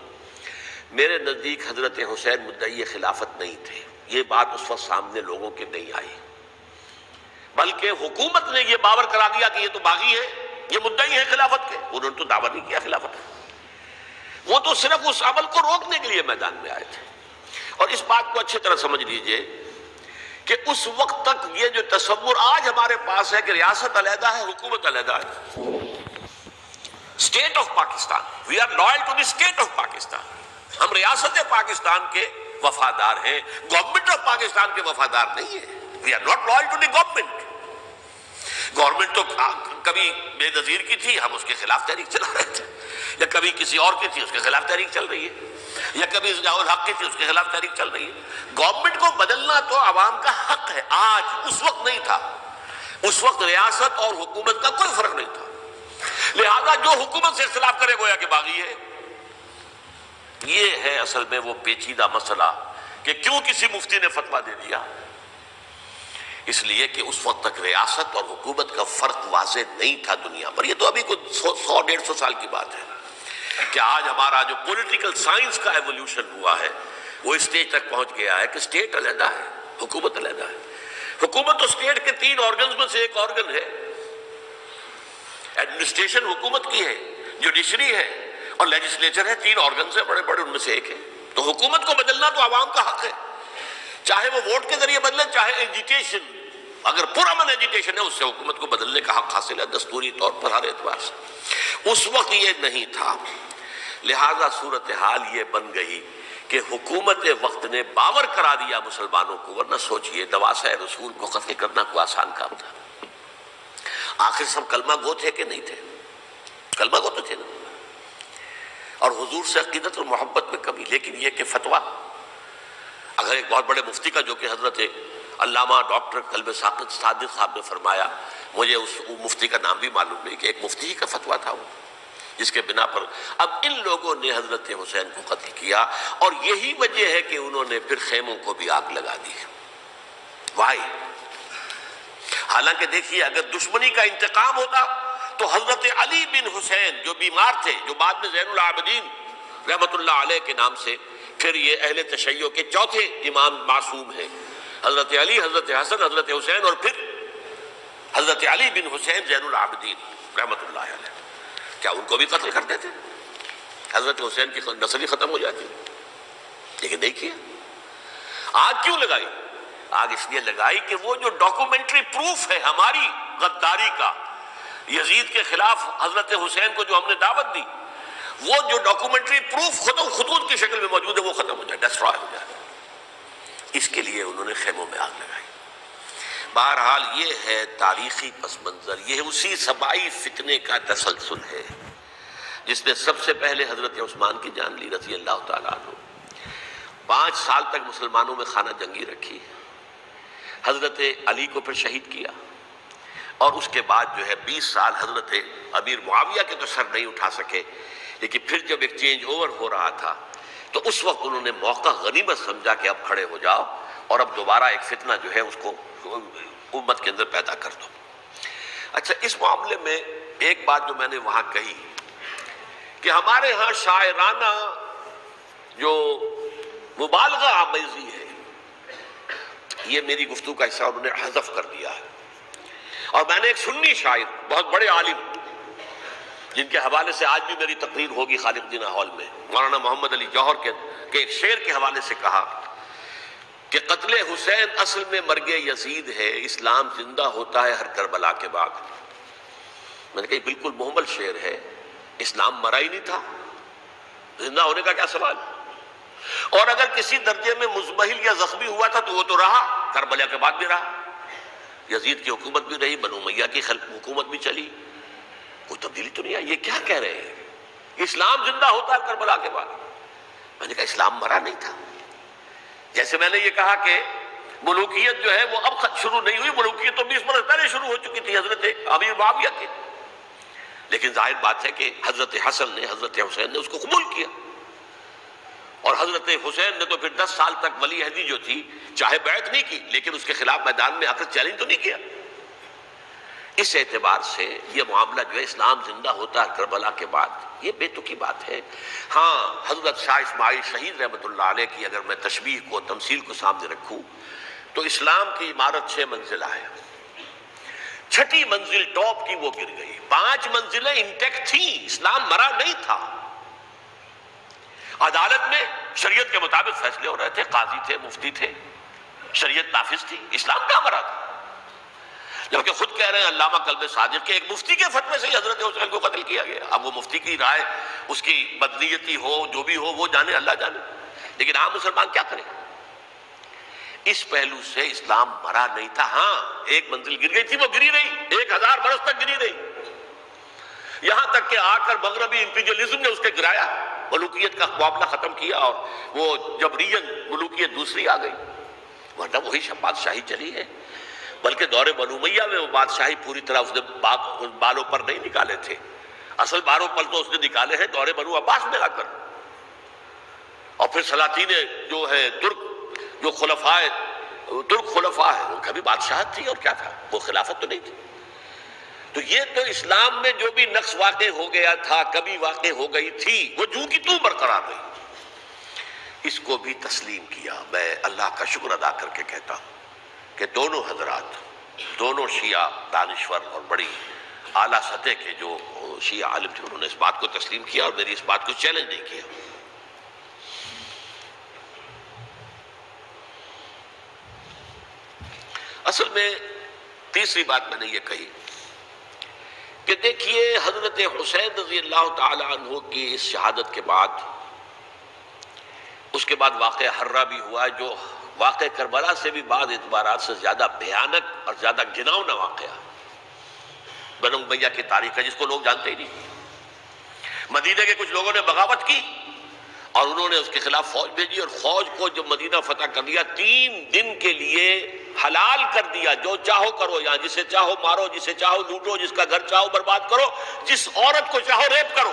میرے نزدیک حضرت حسین مدعی خلافت نہیں تھے، یہ بات اس وقت سامنے لوگوں کے نہیں آئی، بلکہ حکومت نے یہ باور کرا دیا کہ یہ تو باغی ہے، یہ مدعی ہے خلافت کے، انہوں نے تو دعویٰ نہیں کیا خلافت۔ وہ تو صرف اس عمل کو روکنے کے لیے میدان میں آئے تھے. اور اس بات کو اچھی طرح سمجھ لیجئے کہ اس وقت تک یہ جو تصور آج ہمارے پاس ہے کہ ریاست علیحدہ ہے، حکومت علیحدہ ہے. State of Pakistan, we are loyal to the state of Pakistan. ہم ریاست پاکستان کے وفادار ہیں، گورنمنٹ آف پاکستان کے وفادار نہیں ہیں. We are not loyal to the government. Government تو کبھی بے نظیر کی تھی، ہم اس کے خلاف تحریک چلا رہے تھے، یا کبھی کسی اور کی تھی، اس کے خلاف تحریک چل رہی ہے، یا کبھی ضیاء الحق کی تھی، اس کے خلاف تحریک چل رہی ہے. گورنمنٹ کو بدلنا تو عوام کا حق ہے. آج اس وقت نہیں تھا. اس وقت ریاست اور حکومت کا کوئی فرق نہیں تھا. لہذا جو حکومت سے اختلاف کرے گویا کہ باغی ہے. یہ ہے اصل میں وہ پیچیدہ مسئلہ کہ کیوں کسی مفتی نے فتویٰ دے دیا. اس لیے کہ اس وقت تک ریاست اور حکومت کا فرق واضح نہیں تھا دنیا پر. یہ تو ابھی کچھ 100-150 سال کی بات ہے کہ آج ہمارا جو پولیٹیکل سائنس کا ایولیوشن ہوا ہے وہ اسٹیج تک پہنچ گیا ہے کہ اسٹیٹ علیحدہ ہے، حکومت علیحدہ ہے. حکومت تو اسٹیٹ کے 3 آرگنز میں سے ایک آرگن ہے. ایڈمنسٹریشن حکومت کی ہے، جوڈیشری ہے اور لیجسلیچر ہے. 3 آرگنز ہیں بڑے بڑے، ان میں سے ایک ہے. تو حکومت کو بدلنا تو عوام کا حق ہے، چاہے وہ ووٹ کے ذریعے بدلیں، چاہے ایجیٹیشن. اگر پرامن ایجیٹیشن ہے اس سے حکومت کو بدلنے کا حق حاصل ہے دستوری طور پر ہر اعتبار سے. اس وقت یہ نہیں تھا. لہذا صورتحال یہ بن گئی کہ حکومت وقت نے باور کرا دیا مسلمانوں کو. ورنہ سوچئے نواسۂ رسول کو قتل کرنا کوئی آسان کام تھا. آخر سب کلمہ گو تھے کہ نہیں تھے؟ کلمہ گو تو تھے نا، اور حضور سے عقیدت اور محبت میں کمی. لیکن یہ کہ فتویٰ، اگر ایک بہت بڑے مفتی کا، جو کہ حضرت علامہ ڈاکٹر قلب صادق صاحب نے فرمایا، مجھے اس مفتی کا نام بھی معلوم نہیں، کہ ایک مفتی ہی کا فتویٰ تھا وہ، جس کے بنا پر اب ان لوگوں نے حضرت حسین کو قتل کیا. اور یہی وجہ ہے کہ انہوں نے پھر خیموں کو بھی آگ لگا دی. وائی؟ حالانکہ دیکھیے اگر دشمنی کا انتقام ہوتا تو حضرت علی بن حسین جو بیمار تھے، جو بعد میں زین العابدین رحمت اللہ علیہ کے نام سے پھر یہ اہل تشیع کے چوتھے امام معصوم ہیں، حضرت علی، حضرت حسن، حضرت حسین، اور پھر حضرت علی بن حسین زین العابدین رحمت اللہ علیہ، کیا ان کو بھی قتل کرتے تھے؟ حضرت حسین کی نسل ہی ختم ہو جاتی. لیکن دیکھیے آگ کیوں لگائی؟ آگ اس لیے لگائی کہ وہ جو ڈاکومنٹری پروف ہے ہماری غداری کا یزید کے خلاف حضرت حسین کو جو ہم نے دعوت دی، وہ جو ڈاکومنٹری پروف خطوط کی شکل میں موجود ہے وہ ختم ہو جائے، ڈسٹرائے ہو جائے. اس کے لیے انہوں نے خیموں میں آگ لگائی. بہرحال یہ ہے تاریخی پس منظر. یہ اسی سبائی فتنے کا تسلسل ہے جس نے سب سے پہلے حضرت عثمان کی جان لی رضی اللہ تعالیٰ عنہ. 5 سال تک مسلمانوں میں خانہ جنگی رکھی، حضرت علی کو پھر شہید کیا، اور اس کے بعد جو ہے 20 سال حضرت امیر معاویہ کے تو سر نہیں اٹھا سکے. لیکن پھر جب ایک چینج اوور ہو رہا تھا تو اس وقت انہوں نے موقع غنیمت سمجھا کہ اب کھڑے ہو جاؤ اور اب دوبارہ ایک فتنہ جو ہے اس کو امت کے اندر پیدا کر دو. اچھا، اس معاملے میں ایک بات جو میں نے وہاں کہی کہ ہمارے ہاں شاعرانہ جو مبالغہ آمیزی ہے، یہ میری گفتگو کا حصہ انہوں نے حذف کر دیا ہے. اور میں نے ایک سنی شاعر، بہت بڑے عالم، جن کے حوالے سے آج بھی میری تقریر ہوگی خالق جناح ہال میں، مولانا محمد علی جوہر کے ایک شعر کے حوالے سے کہا کہ قتل حسین اصل میں مرگ یزید ہے، اسلام زندہ ہوتا ہے ہر کربلا کے بعد. میں نے کہا یہ بالکل محمل شعر ہے. اسلام مرا ہی نہیں تھا، زندہ ہونے کا کیا سوال؟ اور اگر کسی درجے میں مزمحل یا زخمی ہوا تھا تو وہ تو رہا، کربلا کے بعد بھی رہا، یزید کی حکومت بھی رہی، بنو امیہ کی حکومت بھی چلی، کوئی تبدیلی تو نہیں آئی. یہ کیا کہہ رہے ہیں؟ اسلام زندہ ہوتا ہے کربلا کے بعد. میں نے کہا اسلام مرا نہیں تھا. جیسے میں نے یہ کہا کہ ملوکیت جو ہے وہ اب شروع نہیں ہوئی، ملوکیت تو 20 برس پہلے شروع ہو چکی تھی حضرت امیر معاویہ کی. لیکن ظاہر بات ہے کہ حضرت حسن نے، حضرت حسین نے اس کو قبول کیا، اور حضرت حسین نے تو پھر 10 سال تک ولی عہدی جو تھی چاہے بیعت نہیں کی لیکن اس کے خلاف میدان میں آ کر چیلنج تو نہیں کیا. اس اعتبار سے یہ معاملہ جو ہے اسلام زندہ ہوتا ہے کربلا کے بعد، یہ بے تکی بات ہے. ہاں، حضرت شاہ اسماعیل شہید رحمت اللہ علیہ کی اگر میں تشبیہ کو، تمثیل کو سامنے رکھوں تو اسلام کی عمارت 6 منزلہ ہے، 6ٹی منزل ٹاپ کی وہ گر گئی، 5 منزلیں انٹیکٹ تھیں، اسلام مرا نہیں تھا. عدالت میں شریعت کے مطابق فیصلے ہو رہے تھے، قاضی تھے، مفتی تھے، شریعت نافذ تھی، اسلام کا مرا تھا. جبکہ خود کہہ رہے ہیں علامہ کلب صادق کے ایک مفتی کے فتوے سے ہی حضرت حسین کو قتل کیا گیا. اب وہ مفتی کی رائے، اس کی بدنیتی ہو، جو بھی ہو، وہ جانے، اللہ جانے. لیکن عام مسلمان کیا کرے؟ اس پہلو سے اسلام مرا نہیں تھا. ہاں ایک منزل گر گئی تھی، وہ گری رہی، 1000 برس تک گری رہی، یہاں تک کہ آ کر مغربی امپیریلزم نے اس کے گرایا، ملوکیت کا معاملہ ختم کیا، اور وہ جبرین ملوکیت دوسری آ گئی. ورنہ وہی بادشاہی چلی ہے. بلکہ دور بنو امیہ میں وہ بادشاہی پوری طرح اس نے بالوں پر نہیں نکالے تھے. اصل بالوں پر تو اس نے نکالے ہیں دور بنو عباس میں آ کر. اور پھر سلاطین جو ہے ترک، جو ترک خلفاء ہیں، ان کا بھی بادشاہت تھی، اور کیا تھا، وہ خلافت تو نہیں تھی. تو یہ تو اسلام میں جو بھی نقص واقع ہو گیا تھا، کبھی واقع ہو گئی تھی، وہ جو کی تو برقرار رہی. اس کو بھی تسلیم کیا. میں اللہ کا شکر ادا کر کے کہتا ہوں کہ دونوں حضرات، دونوں شیعہ دانشور اور بڑی اعلیٰ سطح کے جو شیعہ عالم تھے، انہوں نے اس بات کو تسلیم کیا اور میری اس بات کو چیلنج نہیں کیا. اصل میں تیسری بات میں نے یہ کہی کہ دیکھیے حضرت حسین رضی اللہ تعالی عنہ کی اس شہادت کے بعد، اس کے بعد واقعہ حرہ بھی ہوا، جو واقعہ کربلا سے بھی بعض اعتبارات سے زیادہ بھیانک اور زیادہ گھناؤنا واقعہ بنو امیہ کی تاریخ ہے، جس کو لوگ جانتے ہی نہیں. مدینہ کے کچھ لوگوں نے بغاوت کی اور انہوں نے اس کے خلاف فوج بھیجی، اور فوج کو جب مدینہ فتح کر لیا، 3 دن کے لیے حلال کر دیا، جو چاہو کرو، یہاں جسے چاہو مارو، جسے چاہو لوٹو، جس کا گھر چاہو برباد کرو، جس عورت کو چاہو ریپ کرو.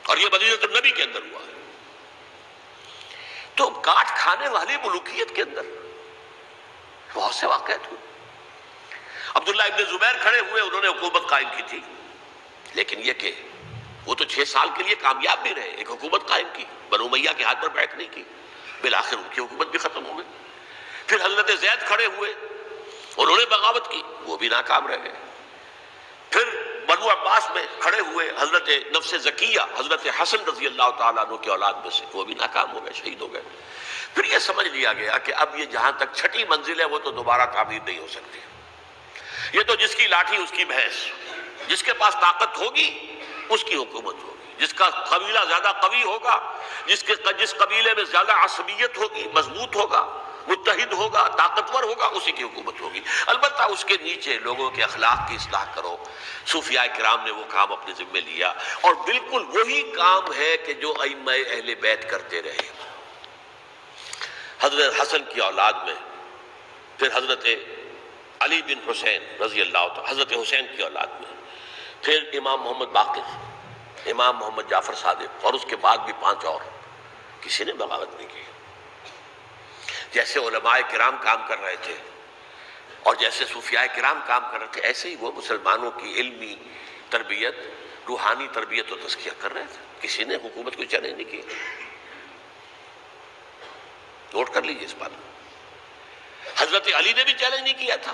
اور یہ مدینہ النبی کے اندر ہوا ہے. تو کاٹ کھانے والی ملوکیت کے اندر بہت سے واقعات ہوئے. عبداللہ ابن زبیر کھڑے ہوئے، انہوں نے حکومت قائم کی تھی، لیکن یہ کہ وہ تو 6 سال کے لیے کامیاب بھی رہے، ایک حکومت قائم کی، بنو امیہ کے ہاتھ پر بیعت نہیں کی، بالآخر ان کی حکومت بھی ختم ہو گئی. پھر حضرت زید کھڑے ہوئے، انہوں نے بغاوت کی، وہ بھی ناکام رہ گئے. پھر بنو عباس میں کھڑے ہوئے حضرت نفس زکیہ، حضرت حسن رضی اللہ تعالیٰ عنہ کی اولاد میں سے، وہ بھی ناکام ہو گئے، شہید ہو گئے. پھر یہ سمجھ لیا گیا کہ اب یہ جہاں تک 6ٹھی منزل ہے وہ تو دوبارہ تعمیر نہیں ہو سکتی. یہ تو جس کی لاٹھی اس کی بھینس، جس کے پاس طاقت ہوگی اس کی حکومت ہوگی، جس کا قبیلہ زیادہ قوی ہوگا، جس قبیلے میں زیادہ عصبیت ہوگی، مضبوط ہوگا، متحد ہوگا، طاقتور ہوگا، اسی کی حکومت ہوگی. البتہ اس کے نیچے لوگوں کے اخلاق کی اصلاح کرو. صوفیاء کرام نے وہ کام اپنے ذمے لیا، اور بالکل وہی کام ہے کہ جو ائمہ اہل بیت کرتے رہے. حضرت حسن کی اولاد میں پھر حضرت علی بن حسین رضی اللہ تعالی، حضرت حسین کی اولاد میں پھر امام محمد باقر، امام محمد جعفر صادق، اور اس کے بعد بھی 5 اور. کسی نے بغاوت نہیں کی. جیسے علماء کرام کام کر رہے تھے اور جیسے صوفیاء کرام کام کر رہے تھے، ایسے ہی وہ مسلمانوں کی علمی تربیت، روحانی تربیت و تزکیہ کر رہے تھے. کسی نے حکومت کو چیلنج نہیں کیا. نوٹ کر لیجیے اس بات کو. حضرت علی نے بھی چیلنج نہیں کیا تھا،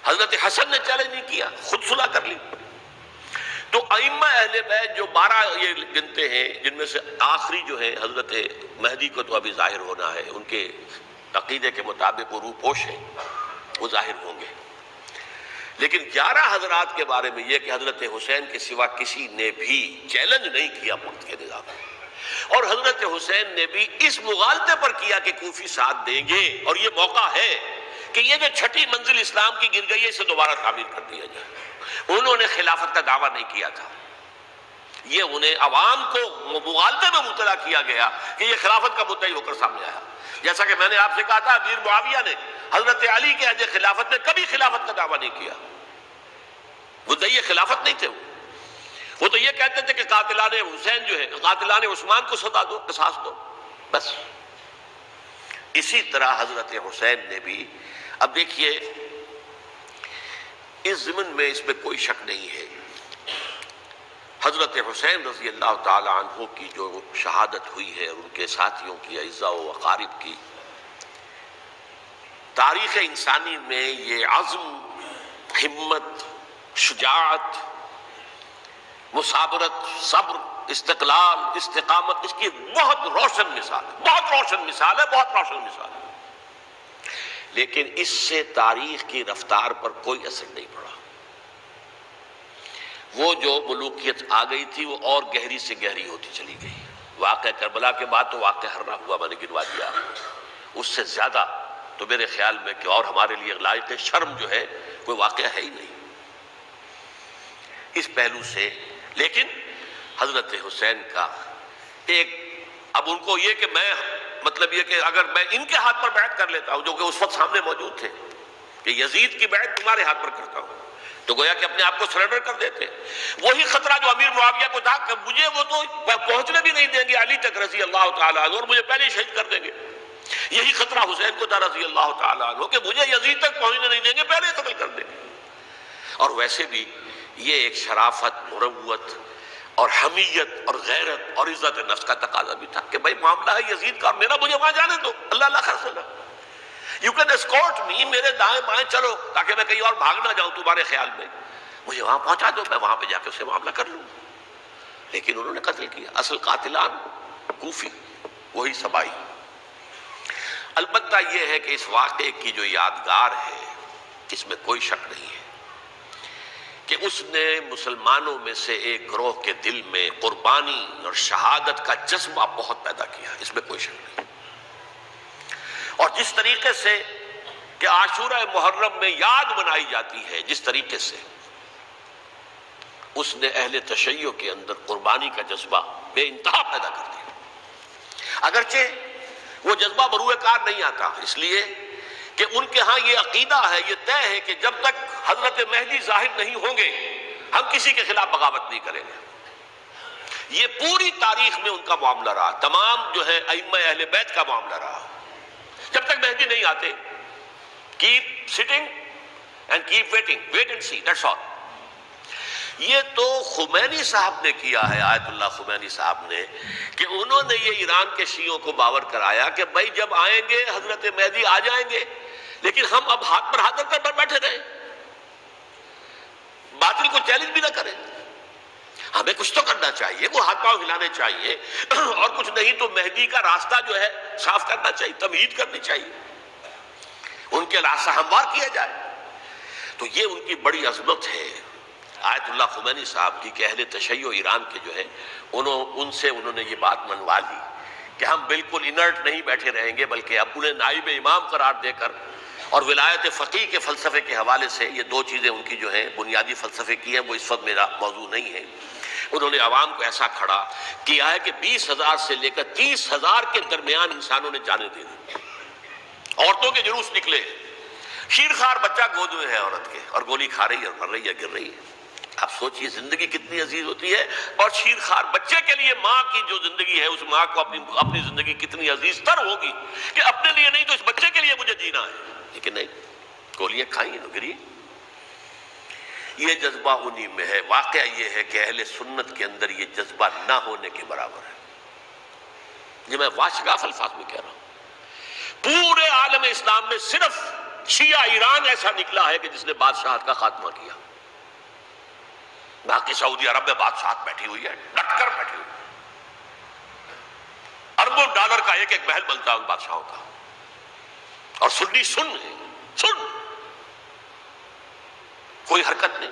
حضرت حسن نے چیلنج نہیں کیا، خود صلح کر لی. تو ائمہ اہل بیت جو 12 یہ گنتے ہیں، جن میں سے آخری جو ہے حضرت مہدی کو تو ابھی ظاہر ہونا ہے، ان کے عقیدے کے مطابق وہ روح پوش ہیں، وہ ظاہر ہوں گے. لیکن 11 حضرات کے بارے میں یہ کہ حضرت حسین کے سوا کسی نے بھی چیلنج نہیں کیا وقت کے نظام میں. اور حضرت حسین نے بھی اس مغالطے پر کیا کہ کوفی ساتھ دیں گے، اور یہ موقع ہے کہ یہ جو 6ٹھی منزل اسلام کی گر گئی ہے، اسے دوبارہ تعمیر کر دیا جائے. انہوں نے خلافت کا دعویٰ نہیں کیا تھا، یہ انہیں عوام کو مغالطے میں مبتلا کیا گیا کہ یہ خلافت کا مدعی ہو کر سامنے آیا. جیسا کہ میں نے آپ سے کہا تھا، امیر معاویہ نے حضرت علی کے عہد خلافت میں کبھی خلافت کا دعویٰ نہیں کیا. مدعی خلافت نہیں تھے. وہ تو یہ کہتے تھے کہ قاتلان حسین جو ہے، قاتلان عثمان کو سزا دو، قصاص دو، بس. اسی طرح حضرت حسین نے بھی، اب دیکھیے اس ضمن میں اس میں کوئی شک نہیں ہے، حضرت حسین رضی اللہ تعالی عنہ کی جو شہادت ہوئی ہے، اور ان کے ساتھیوں کی، اعزاء و اقارب کی، تاریخ انسانی میں یہ عزم، ہمت، شجاعت، مثابرت، صبر استقلال، استقامت، اس کی بہت روشن مثال ہے، بہت روشن مثال ہے، بہت روشن مثال ہے۔ لیکن اس سے تاریخ کی رفتار پر کوئی اثر نہیں پڑا۔ وہ جو ملوکیت آ گئی تھی وہ اور گہری سے گہری ہوتی چلی گئی۔ واقعہ کربلا کے بعد تو واقعہ ہرنا ہوا میں نے گنوا دیا، اس سے زیادہ تو میرے خیال میں کہ اور ہمارے لیے لائق شرم جو ہے کوئی واقعہ ہے ہی نہیں اس پہلو سے۔ لیکن حضرت حسین کا ایک، اب ان کو یہ کہ میں مطلب یہ کہ اگر میں ان کے ہاتھ پر بیعت کر لیتا ہوں جو کہ اس وقت سامنے موجود تھے کہ یزید کی بیعت تمہارے ہاتھ پر کرتا ہوں، تو گویا کہ اپنے آپ کو سرنڈر کر دیتے۔ وہی خطرہ جو امیر معاویہ کو تھا کہ مجھے وہ تو پہنچنے بھی نہیں دیں گے علی تک رضی اللہ تعالیٰ عنہ، اور مجھے پہلے شہید کر دیں گے، یہی خطرہ حسین کو تھا رضی اللہ تعالیٰ عنہ کہ مجھے یزید تک پہنچنے نہیں دیں گے، پہلے قتل کر دیں گے۔ اور ویسے بھی یہ ایک شرافت، مروت اور حمیت اور غیرت اور عزت نفس کا تقاضا بھی تھا کہ بھائی معاملہ ہے یزید کا، میرا مجھے وہاں جانے دو، اللہ اللہ خیر صلی، یو کین اسکورٹ می، میرے دائیں بائیں چلو تاکہ میں کہیں اور بھاگ نہ جاؤں تمہارے خیال میں، مجھے وہاں پہنچا دو، میں وہاں پہ جا کے اسے معاملہ کر لوں۔ لیکن انہوں نے قتل کیا، اصل قاتلان کوفی، وہی سبائی۔ البتہ یہ ہے کہ اس واقعے کی جو یادگار ہے اس میں کوئی شک نہیں ہے کہ اس نے مسلمانوں میں سے ایک گروہ کے دل میں قربانی اور شہادت کا جذبہ بہت پیدا کیا، اس میں کوئی شک نہیں۔ اور جس طریقے سے کہ عاشورہ محرم میں یاد منائی جاتی ہے، جس طریقے سے اس نے اہل تشیع کے اندر قربانی کا جذبہ بے انتہا پیدا کر دیا، اگرچہ وہ جذبہ بروئے کار نہیں آتا، اس لیے کہ ان کے ہاں یہ عقیدہ ہے، یہ طے ہے کہ جب تک حضرت مہدی ظاہر نہیں ہوں گے ہم کسی کے خلاف بغاوت نہیں کریں گے۔ یہ پوری تاریخ میں ان کا معاملہ رہا، تمام جو ہے ائمہ اہل بیت کا معاملہ رہا، جب تک مہدی نہیں آتے keep sitting and keep waiting, wait and see, that's all. یہ تو خمینی صاحب نے کیا ہے، آیت اللہ خمینی صاحب نے، کہ انہوں نے یہ ایران کے شیعوں کو باور کرایا کہ بھائی جب آئیں گے حضرت مہدی آ جائیں گے، لیکن ہم اب ہاتھ پر ہاتھ رکھ کر بیٹھے رہیں، باطل کو چیلنج بھی نہ کریں، ہمیں کچھ تو کرنا چاہیے، وہ ہاتھ پاؤں ہلانے چاہیے، اور کچھ نہیں تو مہدی کا راستہ جو ہے صاف کرنا چاہیے، تمہید کرنی چاہیے، ان کے راستہ ہموار کیا جائے۔ تو یہ ان کی بڑی عظمت ہے آیت اللہ خمینی صاحب کی کہ اہل تشیع ایران کے جو ہے ان سے انہوں نے یہ بات منوا لی کہ ہم بالکل انرٹ نہیں بیٹھے رہیں گے، بلکہ اب انہیں نائب امام قرار دے کر اور ولایت فقیہ کے فلسفے کے حوالے سے، یہ دو چیزیں ان کی جو ہیں بنیادی فلسفے کی ہیں، وہ اس وقت میرا موضوع نہیں ہے، انہوں نے عوام کو ایسا کھڑا کیا ہے کہ 20,000 سے لے کر 30,000 کے درمیان انسانوں نے جانیں دے دی، عورتوں کے جلوس نکلے، شیرخوار بچہ گود میں ہے عورت کے اور گولی کھا رہی ہے اور مر رہی ہے، گر رہی ہے۔ آپ سوچئے زندگی کتنی عزیز ہوتی ہے، اور شیرخوار بچے کے لیے ماں کی جو زندگی ہے، اس ماں کو اپنی زندگی کتنی عزیز تر ہوگی کہ اپنے لیے نہیں تو اس بچے کے لیے مجھے جینا ہے، لیکن نہیں، گولیاں کھائیں تو گری۔ یہ جذبہ انہی میں ہے۔ واقعہ یہ ہے کہ اہل سنت کے اندر یہ جذبہ نہ ہونے کے برابر ہے، یہ میں واشگاف الفاظ میں کہہ رہا ہوں۔ پورے عالم اسلام میں صرف شیعہ ایران ایسا نکلا ہے کہ جس نے بادشاہت کا خاتمہ کیا، باقی سعودی عرب میں بادشاہت بیٹھی ہوئی ہے، ڈٹ کر بیٹھی ہوئی، اربوں ڈالر کا ایک ایک محل بنتا ہے ان بادشاہوں کا، اور سنی سن کوئی حرکت نہیں۔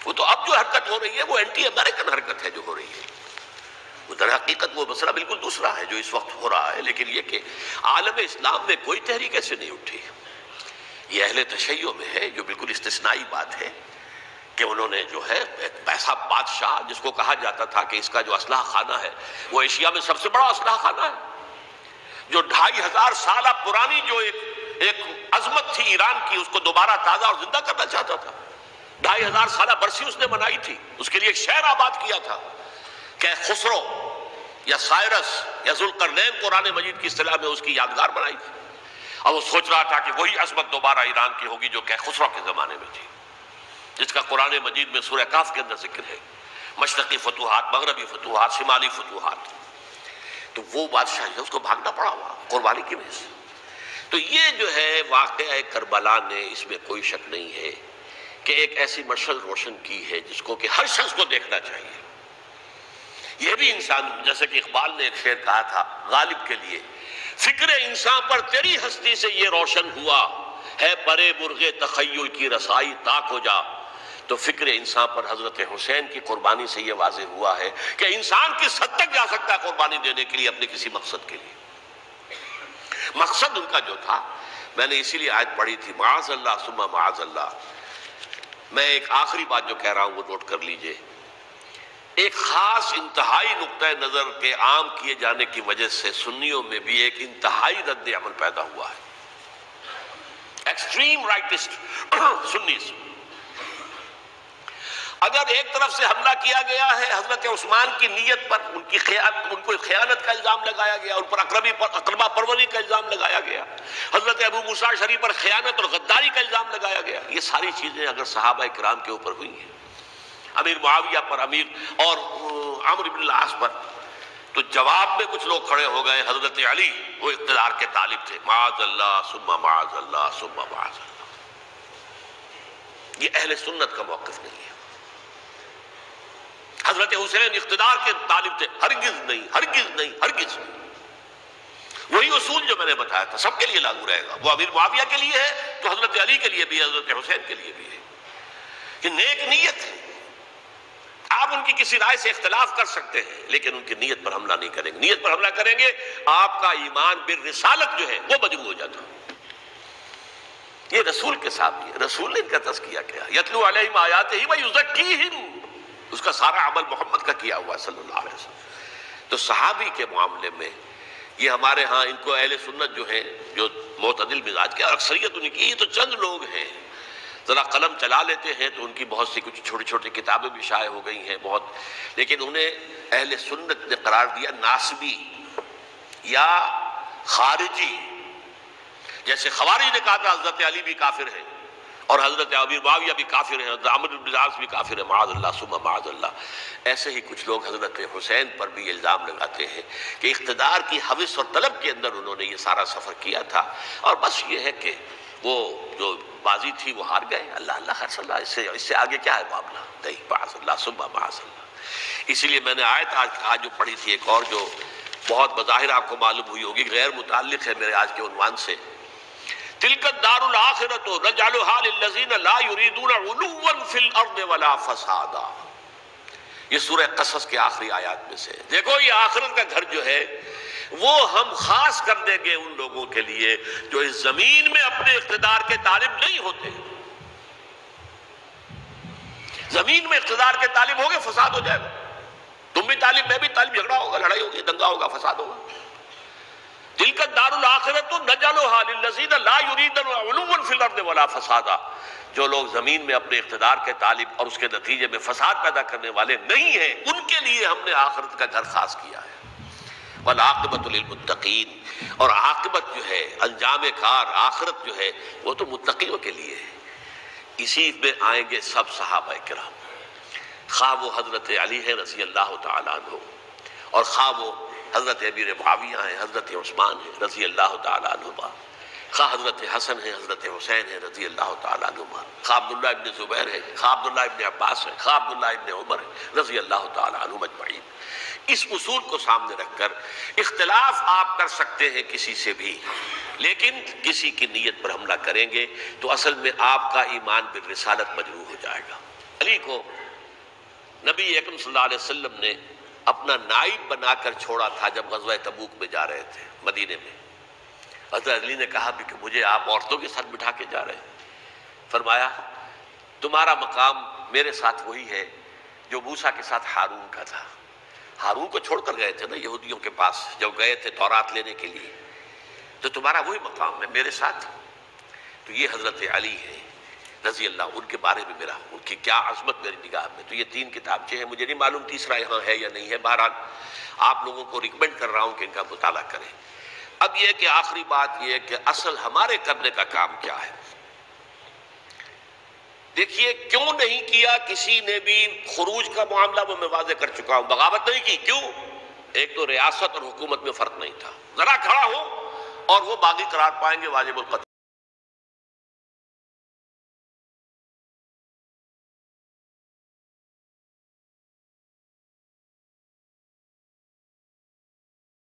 وہ تو اب جو حرکت ہو رہی ہے وہ اینٹی امریکن حرکت ہے جو ہو رہی ہے، وہ در حقیقت وہ مسئلہ بالکل دوسرا ہے جو اس وقت ہو رہا ہے، لیکن یہ کہ عالم اسلام میں کوئی تحریک ایسے نہیں اٹھی۔ یہ اہل تشیع میں ہے جو بالکل استثنائی بات ہے کہ انہوں نے جو ہے ایک ایسا بادشاہ جس کو کہا جاتا تھا کہ اس کا جو اسلحہ خانہ ہے وہ ایشیا میں سب سے بڑا اسلحہ خانہ ہے، جو 2500 سالہ پرانی جو ایک عظمت تھی ایران کی، اس کو دوبارہ تازہ اور زندہ کرنا چاہتا تھا۔ 2500 سالہ برسی اس نے منائی تھی، اس کے لیے ایک شہر آباد کیا تھا کہ خسرو یا سائرس یا ذوالقرنین قرآن مجید کی اصطلاح میں اس کی یادگار بنائی تھی، اور وہ سوچ رہا تھا کہ وہی عظمت دوبارہ ایران کی ہوگی جو کہ خسرو کے زمانے میں تھی، جس کا قرآن مجید میں سورہ کاف کے اندر ذکر ہے، مشرقی فتوحات، مغربی فتوحات، شمالی فتوحات۔ تو وہ بادشاہ ہے، اس کو بھاگنا پڑا ہوا قربانی کی وجہ سے۔ تو یہ جو ہے واقعہ کربلا نے، اس میں کوئی شک نہیں ہے کہ ایک ایسی مشعل روشن کی ہے جس کو کہ ہر شخص کو دیکھنا چاہیے، یہ بھی انسان، جیسے کہ اقبال نے ایک شعر کہا تھا غالب کے لیے، فکر انسان پر تیری ہستی سے یہ روشن ہوا ہے، پرے مرغ تخیل کی رسائی طاق ہو جا. تو فکر انسان پر حضرت حسین کی قربانی سے یہ واضح ہوا ہے کہ انسان کس حد تک جا سکتا ہے قربانی دینے کے لیے اپنے کسی مقصد کے لیے. مقصد ان کا جو تھا، میں نے اسی لیے آیت پڑھی تھی، معاذ اللہ ثم معاذ اللہ. میں ایک آخری بات جو کہہ رہا ہوں وہ نوٹ کر لیجئے. ایک خاص انتہائی نقطہ نظر کے عام کیے جانے کی وجہ سے سنیوں میں بھی ایک انتہائی رد عمل پیدا ہوا ہے. Extreme rightist سنیز. اگر ایک طرف سے حملہ کیا گیا ہے حضرت عثمان کی نیت پر، ان کو خیانت کا الزام لگایا گیا، ان پر اقربا پروری کا الزام لگایا گیا، حضرت ابو موسیٰ شریف پر خیانت اور غداری کا الزام لگایا گیا، یہ ساری چیزیں اگر صحابہ کرام کے اوپر ہوئی ہیں، امیر معاویہ پر، امیر اور عمرو بن العاص پر، تو جواب میں کچھ لوگ کھڑے ہو گئے. حضرت علی وہ اقتدار کے طالب تھے، معاذ اللہ ثم معاذ اللہ ثم معاذ اللہ. یہ اہل سنت کا موقف نہیں ہے. حضرت حسین اقتدار کے طالب تھے، ہرگز نہیں، ہرگز نہیں، ہرگز نہیں. وہی اصول جو میں نے بتایا تھا سب کے لیے لاگو رہے گا. وہ امیر معاویہ کے لیے ہے تو حضرت علی کے لیے بھی، حضرت حسین کے لیے بھی ہے. کہ نیک نیت ہے، آپ ان کی کسی رائے سے اختلاف کر سکتے ہیں لیکن ان کی نیت پر حملہ نہیں کریں گے. نیت پر حملہ کریں گے آپ کا ایمان بالرسالت جو ہے وہ مجروح ہو جاتا. یہ رسول کے ساتھ بھی ہے. رسول نے ان کا تزکیہ کیا، یتلو علیہم آیاتہ ویزکیہم، اس کا سارا عمل محمد کا کیا ہوا ہے صلی اللہ علیہ وسلم. تو صحابی کے معاملے میں یہ ہمارے ہاں ان کو اہل سنت جو ہیں، جو معتدل مزاج کے، اور اکثریت ان کی، یہ تو چند لوگ ہیں ذرا قلم چلا لیتے ہیں تو ان کی بہت سی کچھ چھوٹی چھوٹی کتابیں بھی شائع ہو گئی ہیں بہت، لیکن انہیں اہل سنت نے قرار دیا ناسبی یا خارجی. جیسے خوارج نے کہا تھا حضرت علی بھی کافر ہیں اور حضرت امیر معاویہ بھی کافر ہیں، حضرت عمرو بن العاص بھی کافر ہیں، معاذ اللہ ثم معاذ اللہ. ایسے ہی کچھ لوگ حضرت حسین پر بھی الزام لگاتے ہیں کہ اقتدار کی ہوس اور طلب کے اندر انہوں نے یہ سارا سفر کیا تھا اور بس یہ ہے کہ وہ جو بازی تھی وہ ہار گئے. اللہ اللہ خیر صلی اللہ، اس سے آگے کیا ہے معاملہ؟ نہیں، معاذ اللہ ثم معاذ اللہ. اسی لیے میں نے آیت آج جو پڑھی تھی ایک اور جو بہت بظاہر آپ کو معلوم ہوئی ہوگی، غیر متعلق ہے میرے آج کے عنوان سے، تلک الدار الآخرۃ نجعلھا للذین لا یریدون علوا فی الارض ولا فسادا. یہ سورہ قصص کے آخری آیات میں سے. دیکھو یہ آخرت کا گھر جو ہے وہ ہم خاص کر دیں گے ان لوگوں کے لیے جو اس زمین میں اپنے اقتدار کے طالب نہیں ہوتے. زمین میں اقتدار کے طالب ہوگے فساد ہو جائے گا. تم بھی طالب، میں بھی طالب، جھگڑا ہوگا، لڑائی ہوگی، دنگا ہوگا، فساد ہوگا. تلک الدار الآخرۃ نجعلھا للذین لا یریدون علوا فی الارض ولا فسادا. جو لوگ زمین میں اپنے اقتدار کے طالب اور اس کے نتیجے میں فساد پیدا کرنے والے نہیں ہیں، ان کے لیے ہم نے آخرت کا گھر خاص کیا ہے. والعاقبۃ للمتقین، اور عاقبت جو ہے، انجام کار، آخرت جو ہے وہ تو متقیوں کے لیے ہے. اسی میں آئیں گے سب صحابہ کرام، خواہ وہ حضرت علی ہے رضی اللہ تعالیٰ عنہ، اور خواہ وہ حضرت امیر معاویہ ہیں، حضرت عثمان ہیں رضی اللہ تعالیٰ عنہما، خواہ حضرت حسن ہیں، حضرت حسین ہیں رضی اللہ تعالیٰ عنہما، خواہ عبداللہ ابن زبیر ہے، خواہ عبداللہ ابن عباس ہے، خواہ عبداللہ ابن عمر ہے رضی اللہ تعالیٰ عنہم اجمعین. اس اصول کو سامنے رکھ کر اختلاف آپ کر سکتے ہیں کسی سے بھی، لیکن کسی کی نیت پر حملہ کریں گے تو اصل میں آپ کا ایمان بالرسالت مجروح ہو جائے گا. علی کو نبی اکرم صلی اللہ علیہ وسلم نے اپنا نائب بنا کر چھوڑا تھا جب غزوہ تبوک میں جا رہے تھے مدینے میں. حضرت علی نے کہا بھی کہ مجھے آپ عورتوں کے ساتھ بٹھا کے جا رہے ہیں. فرمایا تمہارا مقام میرے ساتھ وہی ہے جو موسیٰ کے ساتھ ہارون کا تھا. ہارون کو چھوڑ کر گئے تھے نا یہودیوں کے پاس جب گئے تھے تورات لینے کے لیے، تو تمہارا وہی مقام ہے میرے ساتھ. تو یہ حضرت علی ہے رضی اللہ، ان کے بارے میں میرا، ان کی کیا عظمت میری نگاہ میں. تو یہ 3 کتابچے ہیں، مجھے نہیں معلوم تیسرا یہاں ہے یا نہیں ہے. بہرحال آپ لوگوں کو ریکمینڈ کر رہا ہوں کہ ان کا مطالعہ کریں. اب یہ کہ آخری بات یہ ہے کہ اصل ہمارے کرنے کا کام کیا ہے. دیکھیے کیوں نہیں کیا کسی نے بھی خروج کا معاملہ، وہ میں واضح کر چکا ہوں. بغاوت نہیں کی، کیوں؟ ایک تو ریاست اور حکومت میں فرق نہیں تھا. ذرا کھڑا ہو اور وہ باغی قرار پائیں گے واجب القتل.